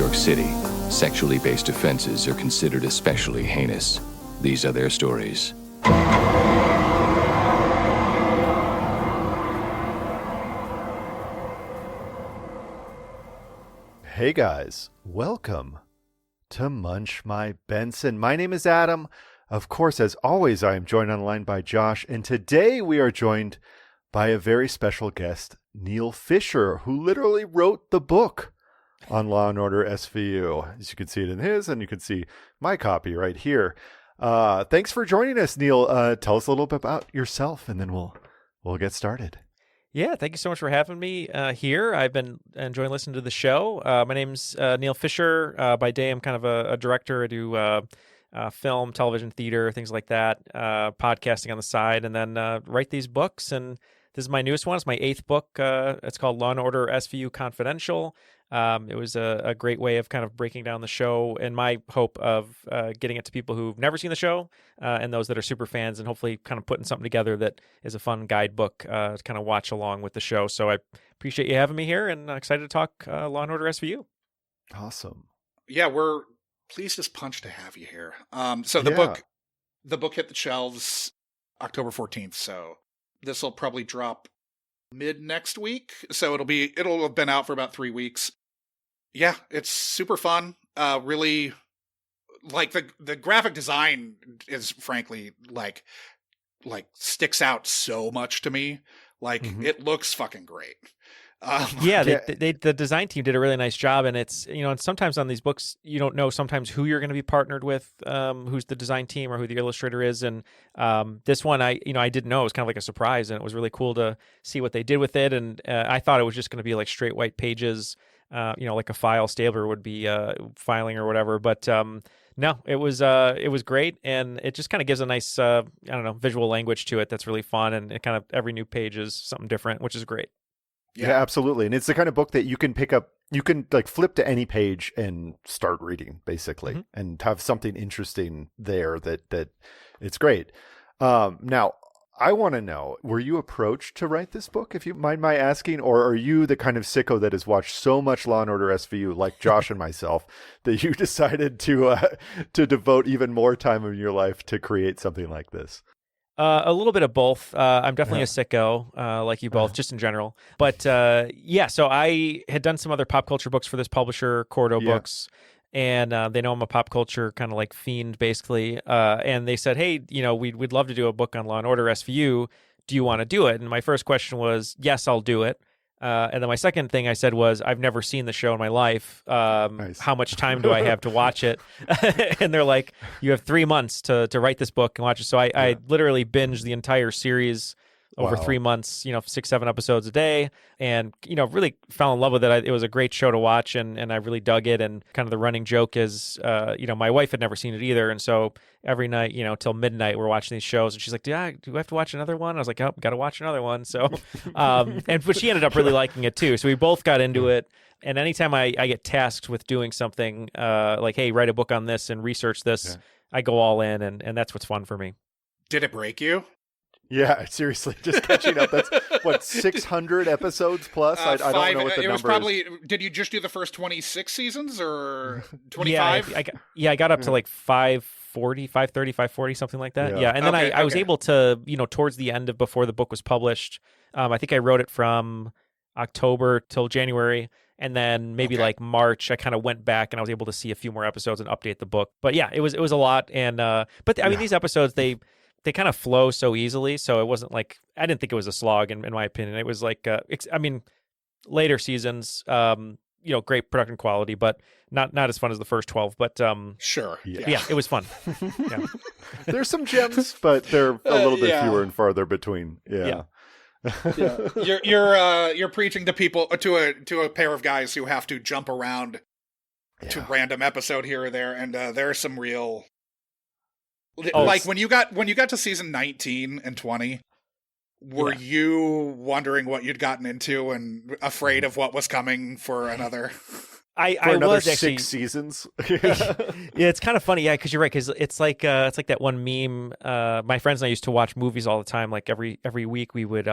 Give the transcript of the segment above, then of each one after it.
York City, sexually based offenses are considered especially heinous. These are their stories. Hey guys, welcome to Munch My Benson. My name is Adam. Of course, as always, I am joined online by Josh, and today we are joined by a very special guest, Neal Fischer, who literally wrote the book on Law Order SVU. As you can see it in his, and you can see my copy right here. Thanks for joining us, Neal. Tell us a little bit about yourself, and then we'll get started. Yeah, thank you so much for having me here. I've been enjoying listening to the show. My name's Neal Fischer. By day, I'm kind of a director. I do film, television, theater, things like that, podcasting on the side, and then write these books. And this is my newest one. It's my 8th book. It's called Law Order SVU Confidential. It was a great way of kind of breaking down the show and my hope of getting it to people who've never seen the show and those that are super fans, and hopefully kind of putting something together that is a fun guidebook to kind of watch along with the show. So I appreciate you having me here, and excited to talk Law Order SVU. Awesome. Yeah, we're pleased as punch to have you here. So the book hit the shelves October 14th. So this will probably drop mid next week. So it'll have been out for about 3 weeks. Yeah, it's super fun. Really, like the graphic design is frankly like sticks out so much to me. Like it looks fucking great. The design team did a really nice job, and it's, and sometimes on these books you don't know sometimes who you're going to be partnered with, who's the design team or who the illustrator is, and this one I didn't know. It was kind of like a surprise, and it was really cool to see what they did with it. And I thought it was just going to be like straight white pages, like a file stabler would be filing or whatever, but no, it was great, and it just kind of gives a nice visual language to it that's really fun, and it kind of every new page is something different, which is great. Yeah, absolutely. And it's the kind of book that you can pick up, you can like flip to any page and start reading basically, and have something interesting there that it's great. Now, I want to know, were you approached to write this book, if you mind my asking, or are you the kind of sicko that has watched so much Law and Order SVU, like Josh and myself, that you decided to devote even more time in your life to create something like this? A little bit of both. I'm definitely a sicko, like you both, just in general. But so I had done some other pop culture books for this publisher, Cordo Books, and they know I'm a pop culture kind of like fiend, basically. And they said, hey, we'd love to do a book on Law and Order SVU. Do you want to do it? And my first question was, yes, I'll do it. And then my second thing I said was, I've never seen the show in my life. Nice. How much time do I have to watch it? And they're like, you have 3 months to write this book and watch it. So I literally binged the entire series over 3 months, 6-7 episodes a day, and really fell in love with it. It was a great show to watch, and I really dug it. And kind of the running joke is, my wife had never seen it either, and so every night, till midnight, we're watching these shows, and she's like, do I have to watch another one? I was like, oh, got to watch another one. So, but she ended up really liking it too. So we both got into it. And anytime I get tasked with doing something, like, hey, write a book on this and research this, I go all in, and that's what's fun for me. Did it break you? Yeah, seriously, just catching up. That's what, 600 episodes plus? I don't know what the number is. Did you just do the first 26 seasons or 25? I got up to like 540, 530, 540, something like that. Yeah, and then I was able to, towards the end of before the book was published, I think I wrote it from October till January, and then maybe like March, I kind of went back and I was able to see a few more episodes and update the book. But yeah, it was a lot, and but I mean, these episodes they kind of flow so easily, so it wasn't like, I didn't think it was a slog in my opinion. It was like, later seasons, great production quality, but not as fun as the first 12. But sure, yeah, it was fun. Yeah. There's some gems, but they're a little bit fewer and farther between. Yeah. You're preaching to people, to a pair of guys who have to jump around to random episode here or there, and there's some real. Like when you got to season 19 and 20, were you wondering what you'd gotten into and afraid of what was coming for another? for another was actually 6 seasons. Yeah, it's kind of funny, yeah, because you're right. Because it's like that one meme. My friends and I used to watch movies all the time. Like every week, we would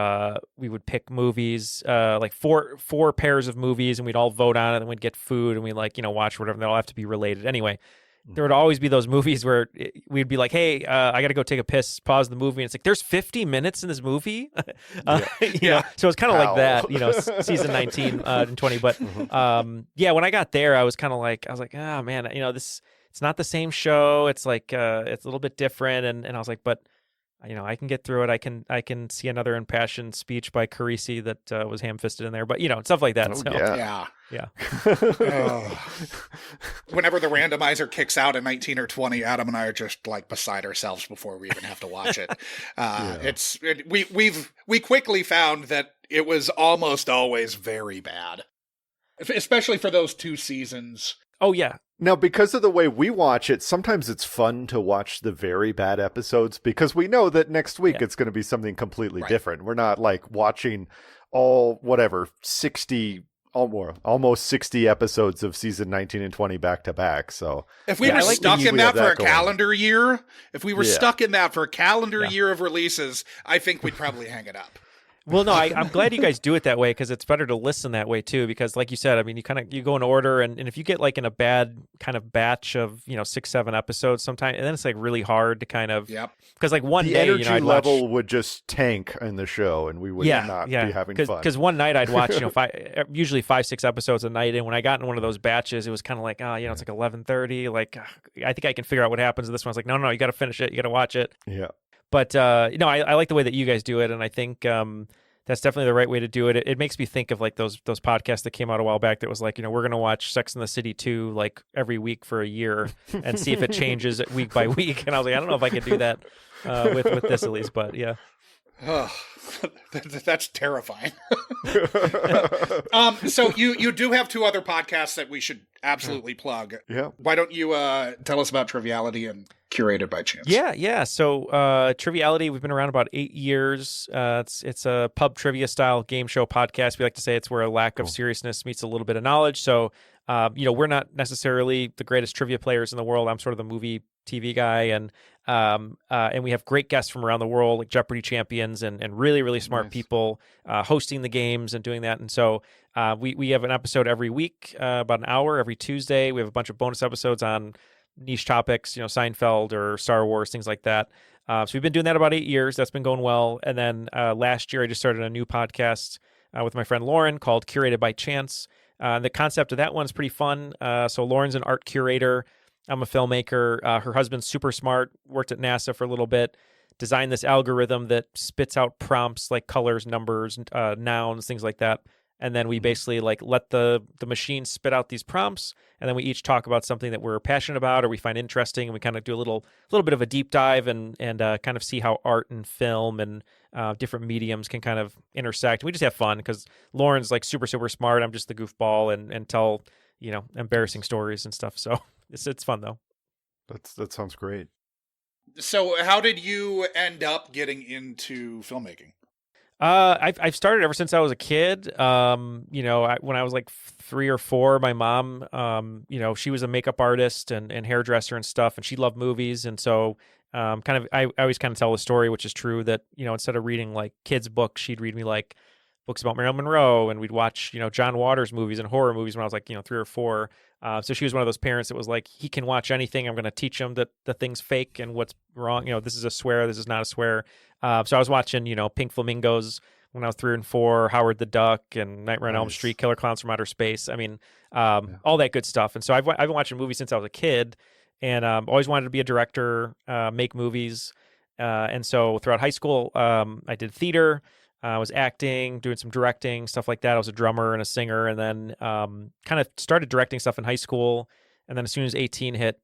pick movies, like four pairs of movies, and we'd all vote on it, and we'd get food, and we watch whatever. They all have to be related anyway. There would always be those movies where we'd be like, "Hey, I got to go take a piss." Pause the movie, and it's like, "There's 50 minutes in this movie," So it's kind of like that, season 19 and 20. But when I got there, I was "Oh man, this it's not the same show. It's like it's a little bit different." And I was like, "But I can get through it. I can see another impassioned speech by Carisi that was ham-fisted in there, but stuff like that." Oh, so, yeah. Whenever the randomizer kicks out at 19 or 20, Adam and I are just like beside ourselves before we even have to watch it. We quickly found that it was almost always very bad, especially for those 2 seasons. Oh yeah. Now, because of the way we watch it, sometimes it's fun to watch the very bad episodes because we know that next week it's going to be something completely different. We're not like watching almost 60 episodes of season 19 and 20 back to back. So if we were stuck in that for a calendar year, stuck in that for a calendar year of releases, I think we'd probably hang it up. Well, no, I'm glad you guys do it that way because it's better to listen that way too. Because, like you said, I mean, you go in order, and if you get like in a bad kind of batch of 6-7 episodes, sometimes, and then it's like really hard to kind of because like one the day, energy level would just tank in the show, and we would not be having fun. Because one night I'd watch usually 5-6 episodes a night, and when I got in one of those batches, it was kind of like it's like 11:30. Like I think I can figure out what happens to this one. I was like, no, you got to finish it. You got to watch it. Yeah. But I like the way that you guys do it, and I think that's definitely the right way to do it. It makes me think of like those podcasts that came out a while back that was like, we're going to watch Sex and the City 2 like every week for a year and see if it changes week by week. And I was like, I don't know if I could do that with this at least, but yeah. Oh, that's terrifying. So you do have 2 other podcasts that we should absolutely plug. Yeah. Why don't you tell us about Triviality and Curated by chance? Yeah. So Triviality, we've been around about 8 years. It's a pub trivia style game show podcast. We like to say it's where a lack of seriousness meets a little bit of knowledge. So we're not necessarily the greatest trivia players in the world. I'm sort of the movie TV guy, and we have great guests from around the world, like Jeopardy champions and really, really smart people hosting the games and doing that. And so we have an episode every week, about an hour every Tuesday. We have a bunch of bonus episodes on niche topics, Seinfeld or Star Wars, things like that. So we've been doing that about 8 years. That's been going well. And then last year, I just started a new podcast with my friend Lauren called Curated by Chance. The concept of that one's pretty fun. So Lauren's an art curator. I'm a filmmaker. Her husband's super smart, worked at NASA for a little bit, designed this algorithm that spits out prompts like colors, numbers, nouns, things like that. And then we basically like let the machine spit out these prompts, and then we each talk about something that we're passionate about or we find interesting, and we kind of do a little bit of a deep dive and kind of see how art and film and different mediums can kind of intersect. We just have fun because Lauren's like super, super smart. I'm just the goofball and tell embarrassing stories and stuff. So it's fun though. That sounds great. So how did you end up getting into filmmaking? I've started ever since I was a kid. When I was like 3 or 4, my mom, she was a makeup artist and hairdresser and stuff, and she loved movies. And so, I always kind of tell the story, which is true, that, instead of reading like kids' books, she'd read me like books about Marilyn Monroe, and we'd watch, John Waters movies and horror movies when I was like, 3 or 4. So she was one of those parents that was like, he can watch anything. I'm going to teach him that the thing's fake and what's wrong. This is a swear. This is not a swear. So I was watching, Pink Flamingos when I was 3 and 4, Howard the Duck and Nightmare on Elm Street, Killer Clowns from Outer Space. I mean, all that good stuff. And so I've been watching movies since I was a kid, and always wanted to be a director, make movies. And so throughout high school, I did theater. I was acting, doing some directing, stuff like that. I was a drummer and a singer, and then kind of started directing stuff in high school. And then as soon as 18 hit,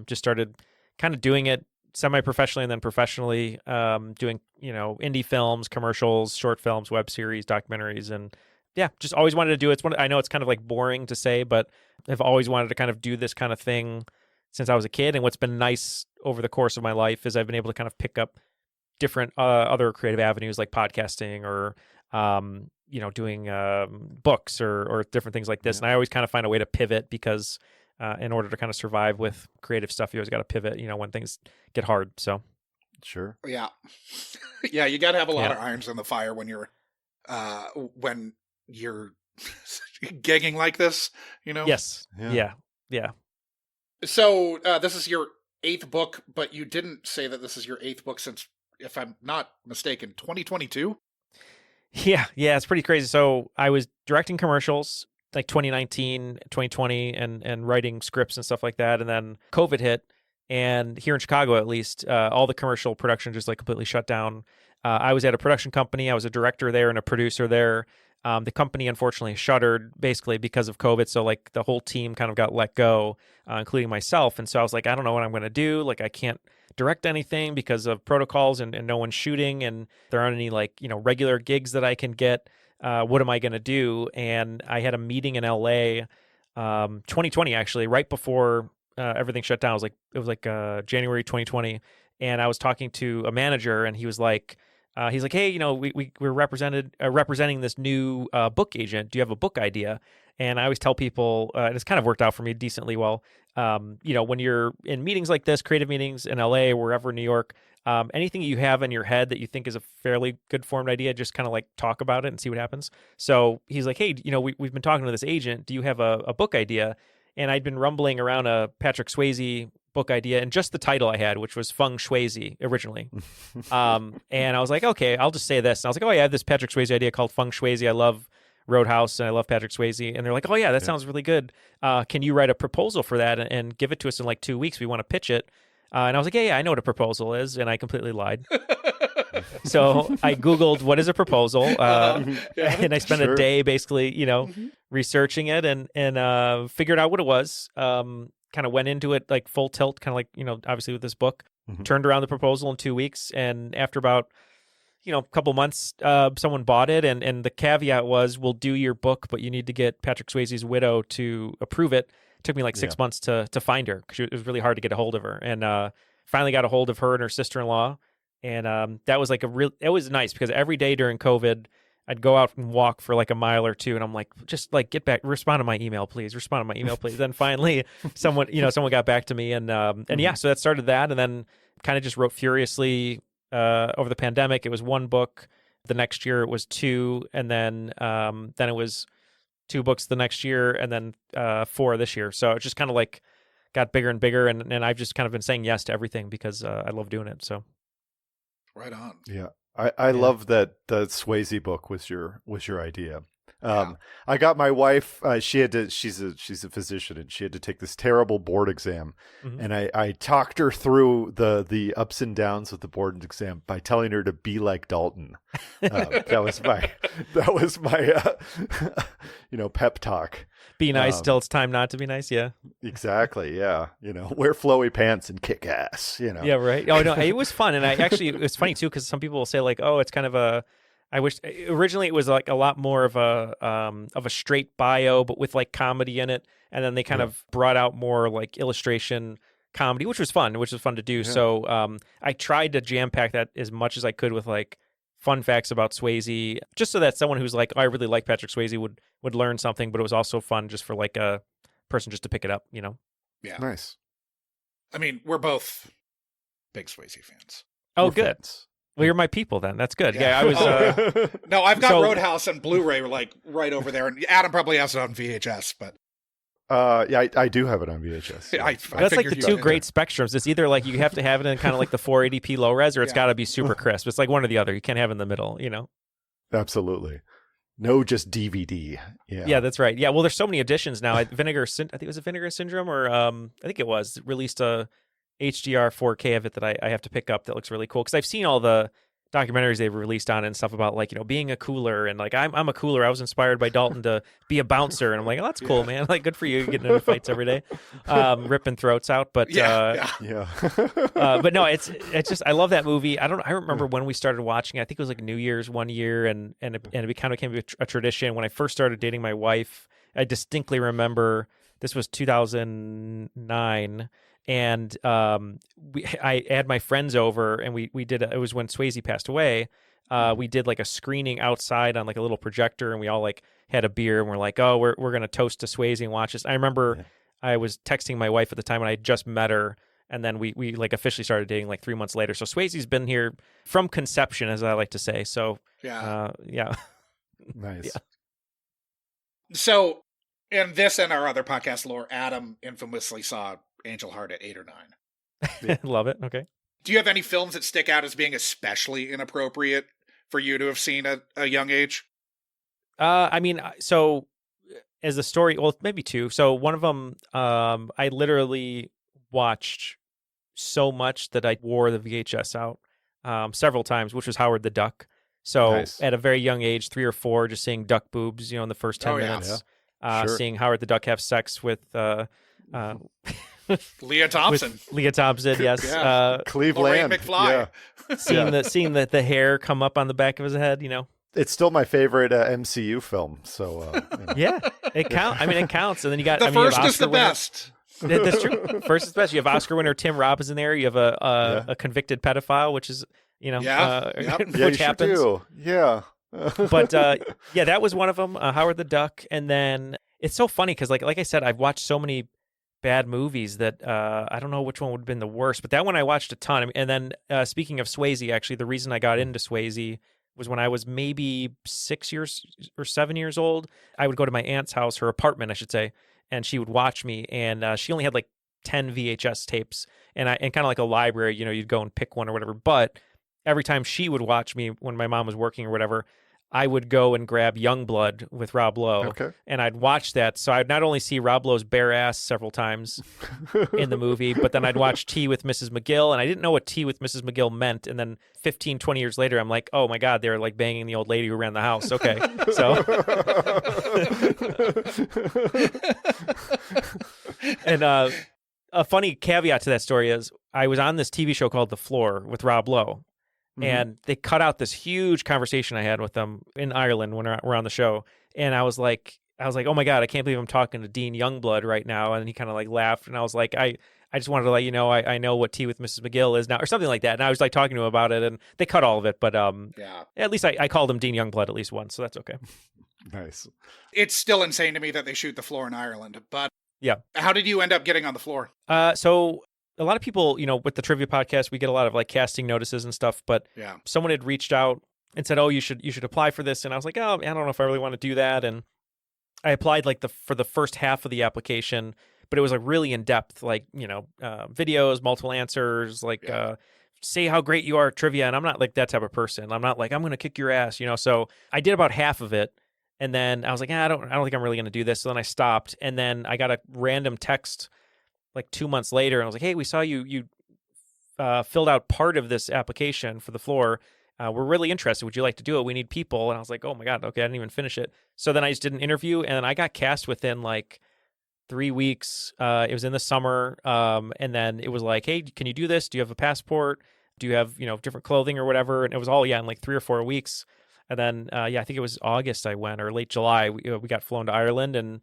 just started kind of doing it semi-professionally and then professionally, doing, indie films, commercials, short films, web series, documentaries. And yeah, just always wanted to do it. I know it's kind of like boring to say, but I've always wanted to kind of do this kind of thing since I was a kid. And what's been nice over the course of my life is I've been able to kind of pick up different other creative avenues like podcasting or doing books or different things like this. And I always kind of find a way to pivot because in order to kind of survive with creative stuff, you always got to pivot, when things get hard. So. Sure. Yeah. Yeah. You got to have a lot of irons in the fire when you're gigging like this, Yes. Yeah. So this is your 8th book, but you didn't say that this is your 8th book since, if I'm not mistaken, 2022? Yeah, it's pretty crazy. So I was directing commercials like 2019, 2020, and writing scripts and stuff like that. And then COVID hit. And here in Chicago, at least, all the commercial production just like completely shut down. I was at a production company. I was a director there and a producer there. The company unfortunately shuttered basically because of COVID. So like the whole team kind of got let go, including myself. And so I was like, I don't know what I'm going to do. Like I can't direct anything because of protocols and no one's shooting and there aren't any like, regular gigs that I can get. What am I going to do? And I had a meeting in LA, 2020, actually, right before everything shut down. It was like January 2020. And I was talking to a manager and he was like, hey, we're representing this new book agent. Do you have a book idea? And I always tell people, and it's kind of worked out for me decently well, when you're in meetings like this, creative meetings in LA, wherever in New York, anything you have in your head that you think is a fairly good formed idea, just kind of like talk about it and see what happens. So he's like, hey, we've been talking to this agent. Do you have a book idea? And I'd been rumbling around a Patrick Swayze book idea and just the title I had, which was Feng Shuizi originally. And I was like, okay, I'll just say this. And I was like, oh yeah, I have this Patrick Swayze idea called Feng Shuizi. I love Roadhouse and I love Patrick Swayze. And they're like, oh yeah, that sounds really good. Can you write a proposal for that and give it to us in like 2 weeks? We want to pitch it. And I was like, yeah, I know what a proposal is. And I completely lied. So I Googled what is a proposal, and I spent a day basically, researching it and figured out what it was. Kind of went into it like full tilt, kind of like, obviously with this book, turned around the proposal in 2 weeks. And after about, a couple months, someone bought it. And the caveat was, we'll do your book, but you need to get Patrick Swayze's widow to approve it. It took me like 6 months to find her because it was really hard to get a hold of her. And finally got a hold of her and her sister-in-law. And that was like it was nice because every day during COVID, I'd go out and walk for like a mile or two. And I'm like, just like, get back, respond to my email, please. Then finally someone got back to me and so that started that. And then kind of just wrote furiously over the pandemic. It was 1 book. The next year it was 2. And then it was 2 books the next year and then 4 this year. So it just kind of like got bigger and bigger. And I've just kind of been saying yes to everything because I love doing it. So. Right on. Yeah. I love that the Swayze book was your idea. I got my wife, she's a physician and she had to take this terrible board exam. And I talked her through the ups and downs of the board exam by telling her to be like Dalton. That was my pep talk. Be nice till it's time not to be nice. Yeah, exactly. Yeah. Wear flowy pants and kick ass, Yeah, right. Oh no, it was fun. And it's funny too, because some people will say like, oh, it's kind of I wish originally it was like a lot more of a straight bio, but with like comedy in it. And then they kind of brought out more like illustration comedy, which was fun to do. Yeah. So I tried to jam pack that as much as I could with like fun facts about Swayze, just so that someone who's like, oh, I really like Patrick Swayze would learn something, but it was also fun just for like a person just to pick it up, Yeah. Nice. I mean, we're both big Swayze fans. Oh, good. Fans. Well, you're my people then. That's good. Yeah, I was. No, I've got Roadhouse and Blu-ray like right over there, and Adam probably has it on VHS, but. I do have it on VHS. Yeah. That's like the 2 great spectrums. It's either like you have to have it in kind of like the 480p low res, or it's got to be super crisp. It's like one or the other. You can't have it in the middle, Absolutely. No, just DVD. Yeah. Yeah, that's right. Yeah, well, there's so many editions now. I think it was a Vinegar Syndrome, or I think it was released a HDR 4K of it that I have to pick up. That looks really cool because I've seen all the documentaries they've released on it and stuff about like being a cooler and like I'm a cooler. I was inspired by Dalton to be a bouncer, and I'm like, oh, that's cool, man. Like, good for you, getting into fights every day, ripping throats out. But but no, it's just I love that movie. I remember when we started watching. I think it was like New Year's one year, and it kind of became a tradition. When I first started dating my wife, I distinctly remember this was 2009. And I had my friends over, and we did. It was when Swayze passed away, we did like a screening outside on like a little projector, and we all like had a beer, and we're like, oh, we're gonna toast to Swayze and watch this. I remember I was texting my wife at the time, and I had just met her, and then we like officially started dating like 3 months later. So Swayze's been here from conception, as I like to say. So yeah. Nice. Yeah. So in this and our other podcast lore, Adam infamously saw Angel Heart at 8 or 9. Love it. Okay. Do you have any films that stick out as being especially inappropriate for you to have seen at a young age? I mean, so as a story, well, maybe two. So one of them, I literally watched so much that I wore the VHS out several times, which was Howard the Duck. So at a very young age, 3 or 4, just seeing duck boobs, in the first 10 minutes, seeing Howard the Duck have sex with Leah Thompson. With Leah Thompson, yes. Yeah. Cleveland. McFly. Yeah. Seeing the hair come up on the back of his head, It's still my favorite MCU film. So yeah, it counts. I mean, it counts. And then you got the first is the best. That's true. First is the best. You have Oscar winner Tim Robbins in there. You have a convicted pedophile, which is which happens. Yeah. But that was one of them. Howard the Duck, and then it's so funny because like I said, I've watched so many bad movies that I don't know which one would have been the worst, but that one I watched a ton. And then speaking of Swayze, actually, the reason I got into Swayze was when I was maybe 6 years or 7 years old. I would go to my aunt's house, her apartment, I should say, and she would watch me. And she only had like 10 VHS tapes, and kind of like a library, you'd go and pick one or whatever. But every time she would watch me when my mom was working or whatever, I would go and grab Youngblood with Rob Lowe, and I'd watch that. So I'd not only see Rob Lowe's bare ass several times in the movie, but then I'd watch Tea with Mrs. McGill, and I didn't know what Tea with Mrs. McGill meant. And then 15, 20 years later, I'm like, oh my God, they were like banging the old lady who ran the house. Okay. So, and a funny caveat to that story is I was on this TV show called The Floor with Rob Lowe. And they cut out this huge conversation I had with them in Ireland when we're on the show. And I was like, oh my God, I can't believe I'm talking to Dean Youngblood right now. And he kind of like laughed. And I was like, I just wanted to let you know, I know what Tea with Mrs. McGill is now, or something like that. And I was like talking to him about it, and they cut all of it. But at least I called him Dean Youngblood at least once. So that's okay. Nice. It's still insane to me that they shoot The Floor in Ireland. But yeah, how did you end up getting on The Floor? So a lot of people, with the trivia podcast, we get a lot of like casting notices and stuff, but someone had reached out and said, oh, you should apply for this. And I was like, oh, I don't know if I really want to do that. And I applied like for the first half of the application, but it was like really in depth, like, videos, multiple answers, like, say how great you are at trivia. And I'm not like that type of person. I'm not like, I'm going to kick your ass, So I did about half of it. And then I was like, I don't think I'm really going to do this. So then I stopped. And then I got a random text like 2 months later, and I was like, hey, we saw you filled out part of this application for The Floor. We're really interested. Would you like to do it? We need people. And I was like, oh my God, okay, I didn't even finish it. So then I just did an interview, and I got cast within like 3 weeks. It was in the summer. And then it was like, hey, can you do this? Do you have a passport? Do you have, different clothing or whatever? And it was all, in like 3 or 4 weeks. And then, I think it was August I went, or late July. We got flown to Ireland, and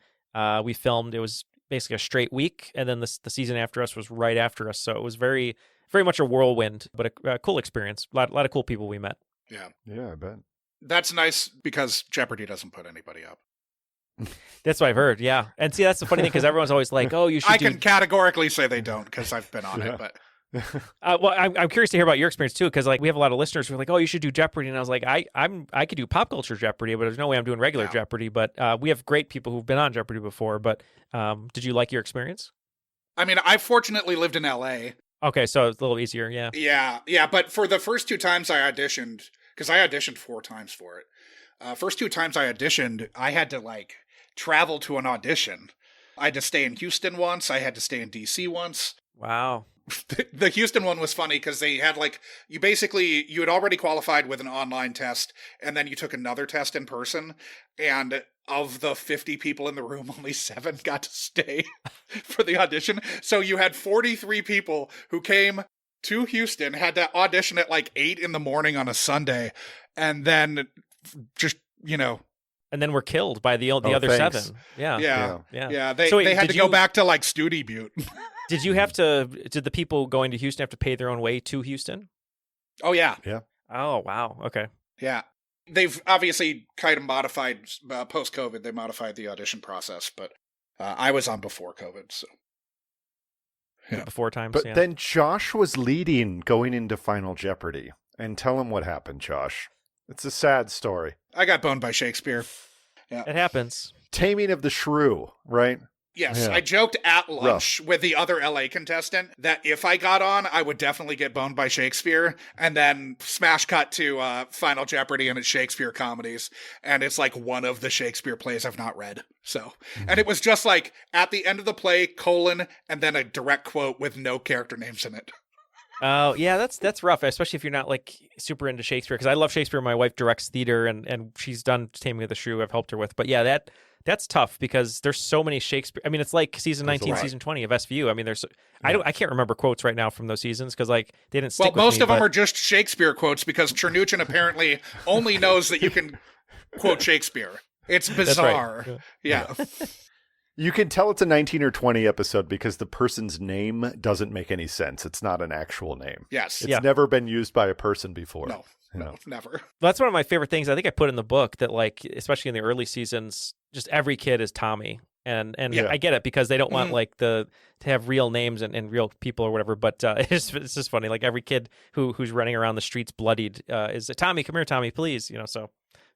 we filmed. It was basically a straight week, and then the season after us was right after us. So it was very, very much a whirlwind, but a cool experience. A lot of cool people we met. Yeah, I bet. That's nice because Jeopardy doesn't put anybody up. That's what I've heard. Yeah, and see, that's the funny thing because everyone's always like, "Oh, you should." I can categorically say they don't because I've been on it, but. Well, I'm curious to hear about your experience too, because like we have a lot of listeners who are like, "Oh, you should do Jeopardy," and I was like, I could do pop culture Jeopardy, but there's no way I'm doing regular Jeopardy. But we have great people who've been on Jeopardy before. But did you like your experience? I mean, I fortunately lived in LA. Okay, so it's a little easier, yeah. Yeah. But for the first 2 times I auditioned, because I auditioned 4 times for it. First 2 times I auditioned, I had to like travel to an audition. I had to stay in Houston once. I had to stay in DC once. Wow. The Houston one was funny because they had like, you had already qualified with an online test, and then you took another test in person, and of the 50 people in the room, only 7 got to stay for the audition. So you had 43 people who came to Houston, had to audition at like 8 in the morning on a Sunday, and then just, and then we're killed by the other thanks. 7. Yeah. They had to go back to like Studi Butte. Did the people going to Houston have to pay their own way to Houston? Oh, yeah. Yeah. Oh, wow. Okay. Yeah. They've obviously kind of modified, post-COVID, they modified the audition process, but I was on before COVID, so. Yeah. Before times, But yeah. then Josh was leading going into Final Jeopardy. And tell him what happened, Josh. It's a sad story. I got boned by Shakespeare. Yeah. It happens. Taming of the Shrew, right? Yes, Yeah. I joked at lunch with the other LA contestant that if I got on, I would definitely get boned by Shakespeare. And then smash cut to Final Jeopardy and it's Shakespeare comedies. And it's like one of the Shakespeare plays I've not read. So, and it was just like at the end of the play, colon, and then a direct quote with no character names in it. Oh, yeah, that's rough, especially if you're not like super into Shakespeare. Because I love Shakespeare. My wife directs theater, and she's done Taming of the Shrew. I've helped her with, but yeah, that's tough because there's so many Shakespeare. I mean, it's like season 19, season 20 of SVU. I mean, there's I can't remember quotes right now from those seasons because like they didn't stick. Well, with most me, of them are just Shakespeare quotes because Chernuchin apparently only knows that you can quote Shakespeare. It's bizarre. Right. Yeah. You can tell it's a 19 or 20 episode because the person's name doesn't make any sense. It's not an actual name. Yes. It's never been used by a person before. No, never. That's one of my favorite things. I think I put in the book that like, especially in the early seasons, just every kid is Tommy. And I get it because they don't want like to have real names and real people or whatever. But it's just funny. Like every kid who's running around the streets bloodied is Tommy. Come here, Tommy, please. So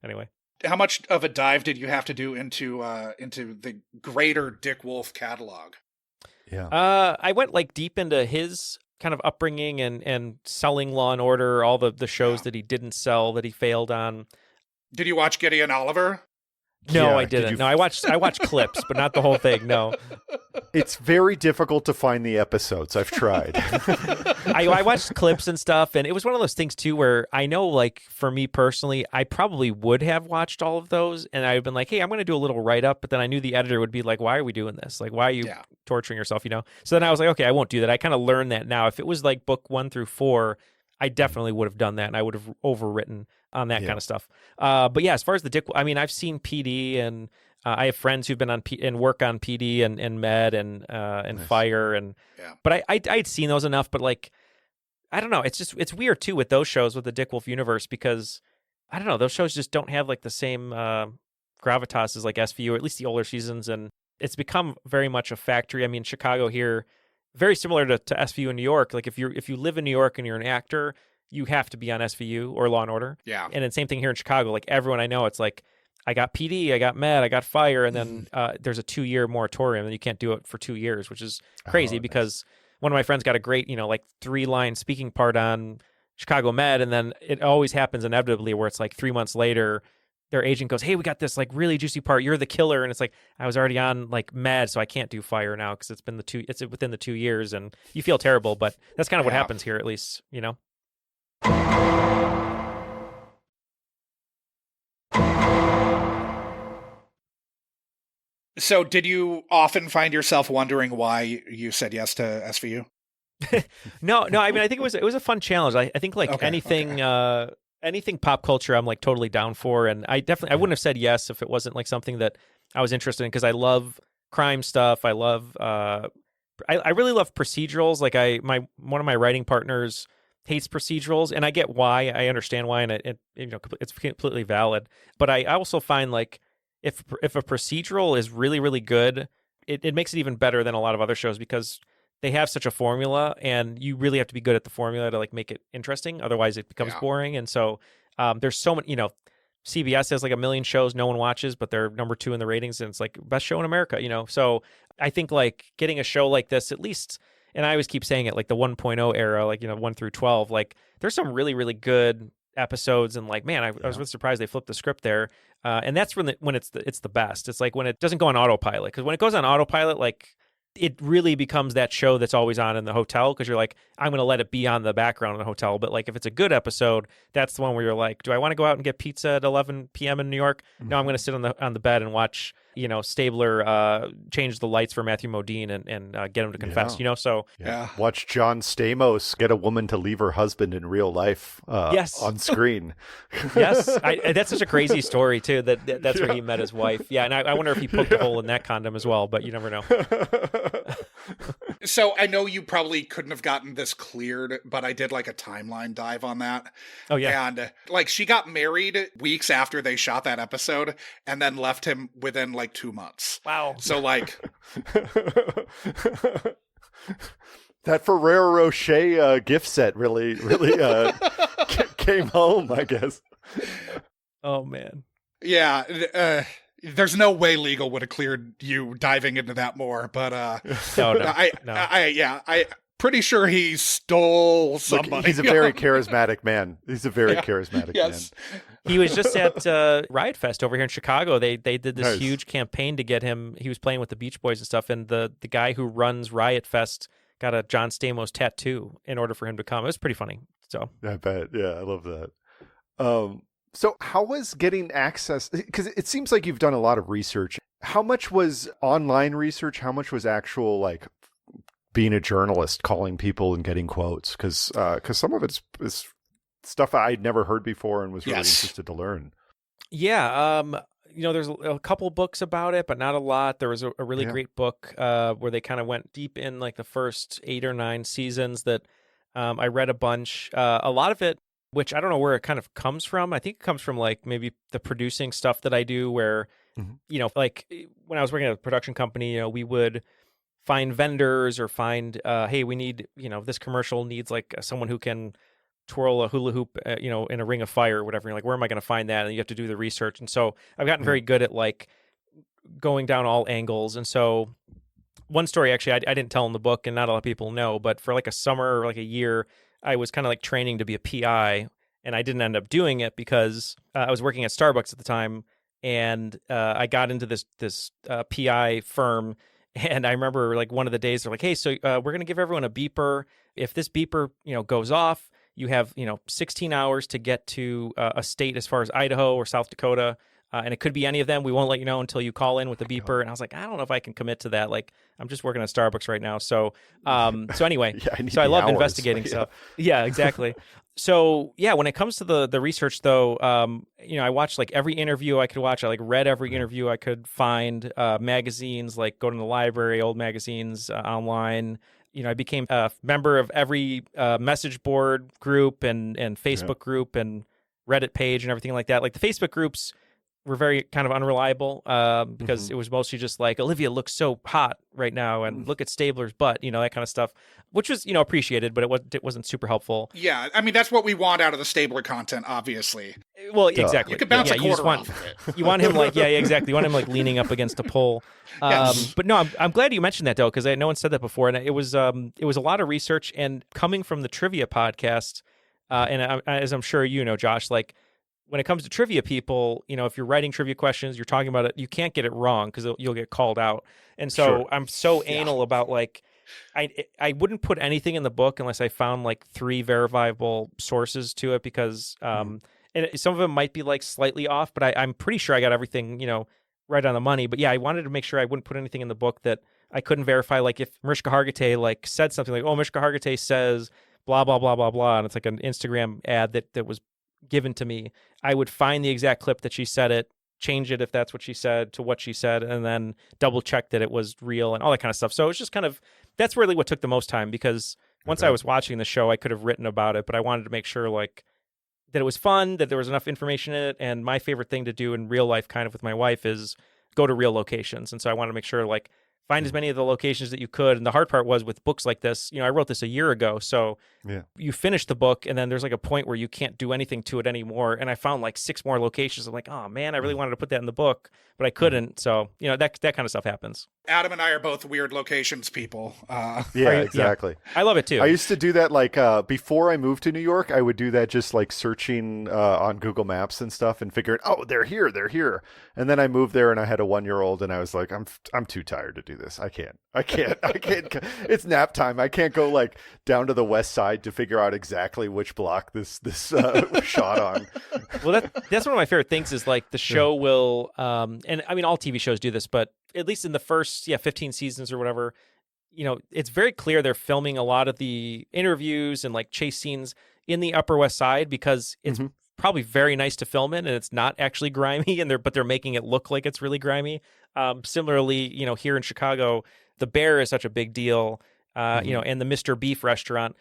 anyway. How much of a dive did you have to do into the greater Dick Wolf catalog? Yeah. I went like deep into his kind of upbringing and selling Law and Order, all the shows that he didn't sell, that he failed on. Did you watch Gideon Oliver? No, Yeah, I didn't. did you- No, I watched clips, but not the whole thing. No. It's very difficult to find the episodes. I've tried. I watched clips and stuff, and it was one of those things too where I know, like for me personally, I probably would have watched all of those, and I've been like, "Hey, I'm going to do a little write up," but then I knew the editor would be like, "Why are we doing this? Like, why are you torturing yourself?" So then I was like, "Okay, I won't do that." I kind of learned that now. If it was like book 1 through 4, I definitely would have done that, and I would have overwritten on that kind of stuff. But yeah, as far as the Dick, I mean, I've seen PD, and I have friends who've been on and work on PD and Med and Fire, and but I'd seen those enough. But like, I don't know, it's weird too with those shows with the Dick Wolf universe because I don't know, those shows just don't have like the same gravitas as like SVU, or at least the older seasons, and it's become very much a factory. I mean, Chicago here, very similar to SVU in New York. Like if you live in New York and you're an actor, you have to be on SVU or Law and Order. Yeah. And then same thing here in Chicago. Like everyone I know, it's like I got PD, I got Med, I got Fire, and then there's a 2-year moratorium, and you can't do it for 2 years, which is crazy because one of my friends got a great, like 3-line speaking part on Chicago Med, and then it always happens inevitably where it's like 3 months later, their agent goes, "Hey, we got this like really juicy part. You're the killer," and it's like I was already on like Med, so I can't do Fire now because it's within the 2 years, and you feel terrible. But that's kind of what happens here, at least, So did you often find yourself wondering why you said yes to SVU? No. I mean, I think it was a fun challenge. I think like anything pop culture, I'm like totally down for. And I wouldn't have said yes if it wasn't like something that I was interested in, because I love crime stuff. I love, I really love procedurals. Like one of my writing partners hates procedurals, and I get why. I understand why, and it's completely valid. But I also find like if a procedural is really, really good, it makes it even better than a lot of other shows because they have such a formula, and you really have to be good at the formula to like make it interesting. Otherwise, it becomes boring. And so there's so many. CBS has like 1 million shows no one watches, but they're number 2 in the ratings, and it's like best show in America. So I think like getting a show like this, at least. And I always keep saying it, like the 1.0 era, like 1 through 12, like there's some really, really good episodes, and like, man, I was really surprised they flipped the script there. And that's when it's the best. It's like when it doesn't go on autopilot, because when it goes on autopilot, like it really becomes that show that's always on in the hotel, because you're like, I'm going to let it be on the background in the hotel. But like if it's a good episode, that's the one where you're like, do I want to go out and get pizza at 11 p.m. in New York? No, I'm going to sit on the bed and watch Stabler change the lights for Matthew Modine and get him to confess. So watch John Stamos get a woman to leave her husband in real life on screen. Yes, that's such a crazy story too, that's where he met his wife. And I wonder if he poked a hole in that condom as well, but you never know. So I know you probably couldn't have gotten this cleared, but I did like a timeline dive on that. Oh, yeah. And like she got married weeks after they shot that episode and then left him within like 2 months. Wow. So like that Ferrero Rocher gift set really came home, I guess. Oh, man. Yeah, there's no way legal would have cleared you diving into that more, but No. I pretty sure he stole somebody. Look, he's a very charismatic man. He's a very charismatic man. He was just at Riot Fest over here in Chicago. They did this huge campaign to get him. He was playing with the Beach Boys and stuff, and the guy who runs Riot Fest got a John Stamos tattoo in order for him to come. It was pretty funny. So I bet. Yeah, I love that. So how was getting access? Because it seems like you've done a lot of research. How much was online research? How much was actual like being a journalist, calling people and getting quotes? Because some of it's stuff I'd never heard before and was really interested to learn. Yeah. There's a couple books about it, but not a lot. There was a really great book where they kind of went deep in like the first 8 or 9 seasons that I read a bunch. A lot of it, which I don't know where it kind of comes from. I think it comes from like maybe the producing stuff that I do where, like when I was working at a production company, we would find vendors or find, hey, we need, this commercial needs like someone who can twirl a hula hoop, in a ring of fire or whatever. You're like, where am I going to find that? And you have to do the research. And so I've gotten very good at like going down all angles. And so one story, actually, I didn't tell in the book and not a lot of people know, but for like a summer or like a year, I was kind of like training to be a PI, and I didn't end up doing it because I was working at Starbucks at the time, and I got into this PI firm, and I remember like one of the days they're like, hey, so we're going to give everyone a beeper. If this beeper, goes off, you have, 16 hours to get to a state as far as Idaho or South Dakota. And it could be any of them. We won't let you know until you call in with the beeper. And I was like, I don't know if I can commit to that. Like, I'm just working at Starbucks right now. So anyway, I love investigating stuff. Yeah, exactly. So yeah, when it comes to the research though, I watched like every interview I could watch. I like read every interview I could find, magazines, like go to the library, old magazines, online. I became a member of every message board group and Facebook group and Reddit page and everything like that. Like the Facebook groups were very kind of unreliable because it was mostly just like, Olivia looks so hot right now and look at Stabler's butt, that kind of stuff, which was, appreciated, but it wasn't super helpful. Yeah, I mean, that's what we want out of the Stabler content, obviously. Well, exactly. You could bounce a quarter off of it. You want him like, exactly. You want him like leaning up against a pole. But no, I'm glad you mentioned that though, because no one said that before. And it was a lot of research, and coming from the trivia podcast, and as I'm sure you know, Josh, like, when it comes to trivia people, if you're writing trivia questions, you're talking about it, you can't get it wrong because you'll get called out. And so I'm so anal about like, I wouldn't put anything in the book unless I found like 3 verifiable sources to it because, and some of them might be like slightly off, but I'm pretty sure I got everything, right on the money. But yeah, I wanted to make sure I wouldn't put anything in the book that I couldn't verify. Like if Mariska Hargitay like said something like, oh, Mariska Hargitay says blah, blah, blah, blah, blah. And it's like an Instagram ad that was given to me, I would find the exact clip that she said it, change it if that's what she said to what she said, and then double check that it was real and all that kind of stuff. So it's just kind of, that's really what took the most time, because once I was watching the show, I could have written about it, but I wanted to make sure like that it was fun, that there was enough information in it. And my favorite thing to do in real life kind of with my wife is go to real locations. And so I wanted to make sure like find as many of the locations that you could. And the hard part was with books like this, I wrote this a year ago. So you finish the book and then there's like a point where you can't do anything to it anymore. And I found like 6 more locations. I'm like, oh man, I really wanted to put that in the book, but I couldn't. So, that kind of stuff happens. Adam and I are both weird locations people. Exactly. Yeah. I love it too. I used to do that like before I moved to New York, I would do that just like searching on Google Maps and stuff and figuring, oh, they're here. And then I moved there and I had a 1-year-old and I was like, I'm too tired to do this. I can't. It's nap time. I can't go like down to the west side to figure out exactly which block this shot on. Well, that's one of my favorite things is like the show will, and I mean, all TV shows do this, but at least in the first 15 seasons or whatever, it's very clear they're filming a lot of the interviews and like chase scenes in the Upper West Side because it's probably very nice to film in and it's not actually grimy, but they're making it look like it's really grimy. Similarly, here in Chicago, the Bear is such a big deal. and the Mr. Beef restaurant.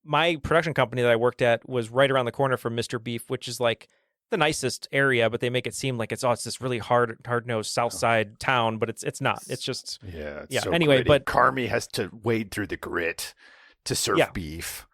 My production company that I worked at was right around the corner from Mr. Beef, which is like the nicest area, but they make it seem like it's this really hard-nosed South Side town, but it's not. It's just So anyway, gritty. but Carmy has to wade through the grit to serve beef.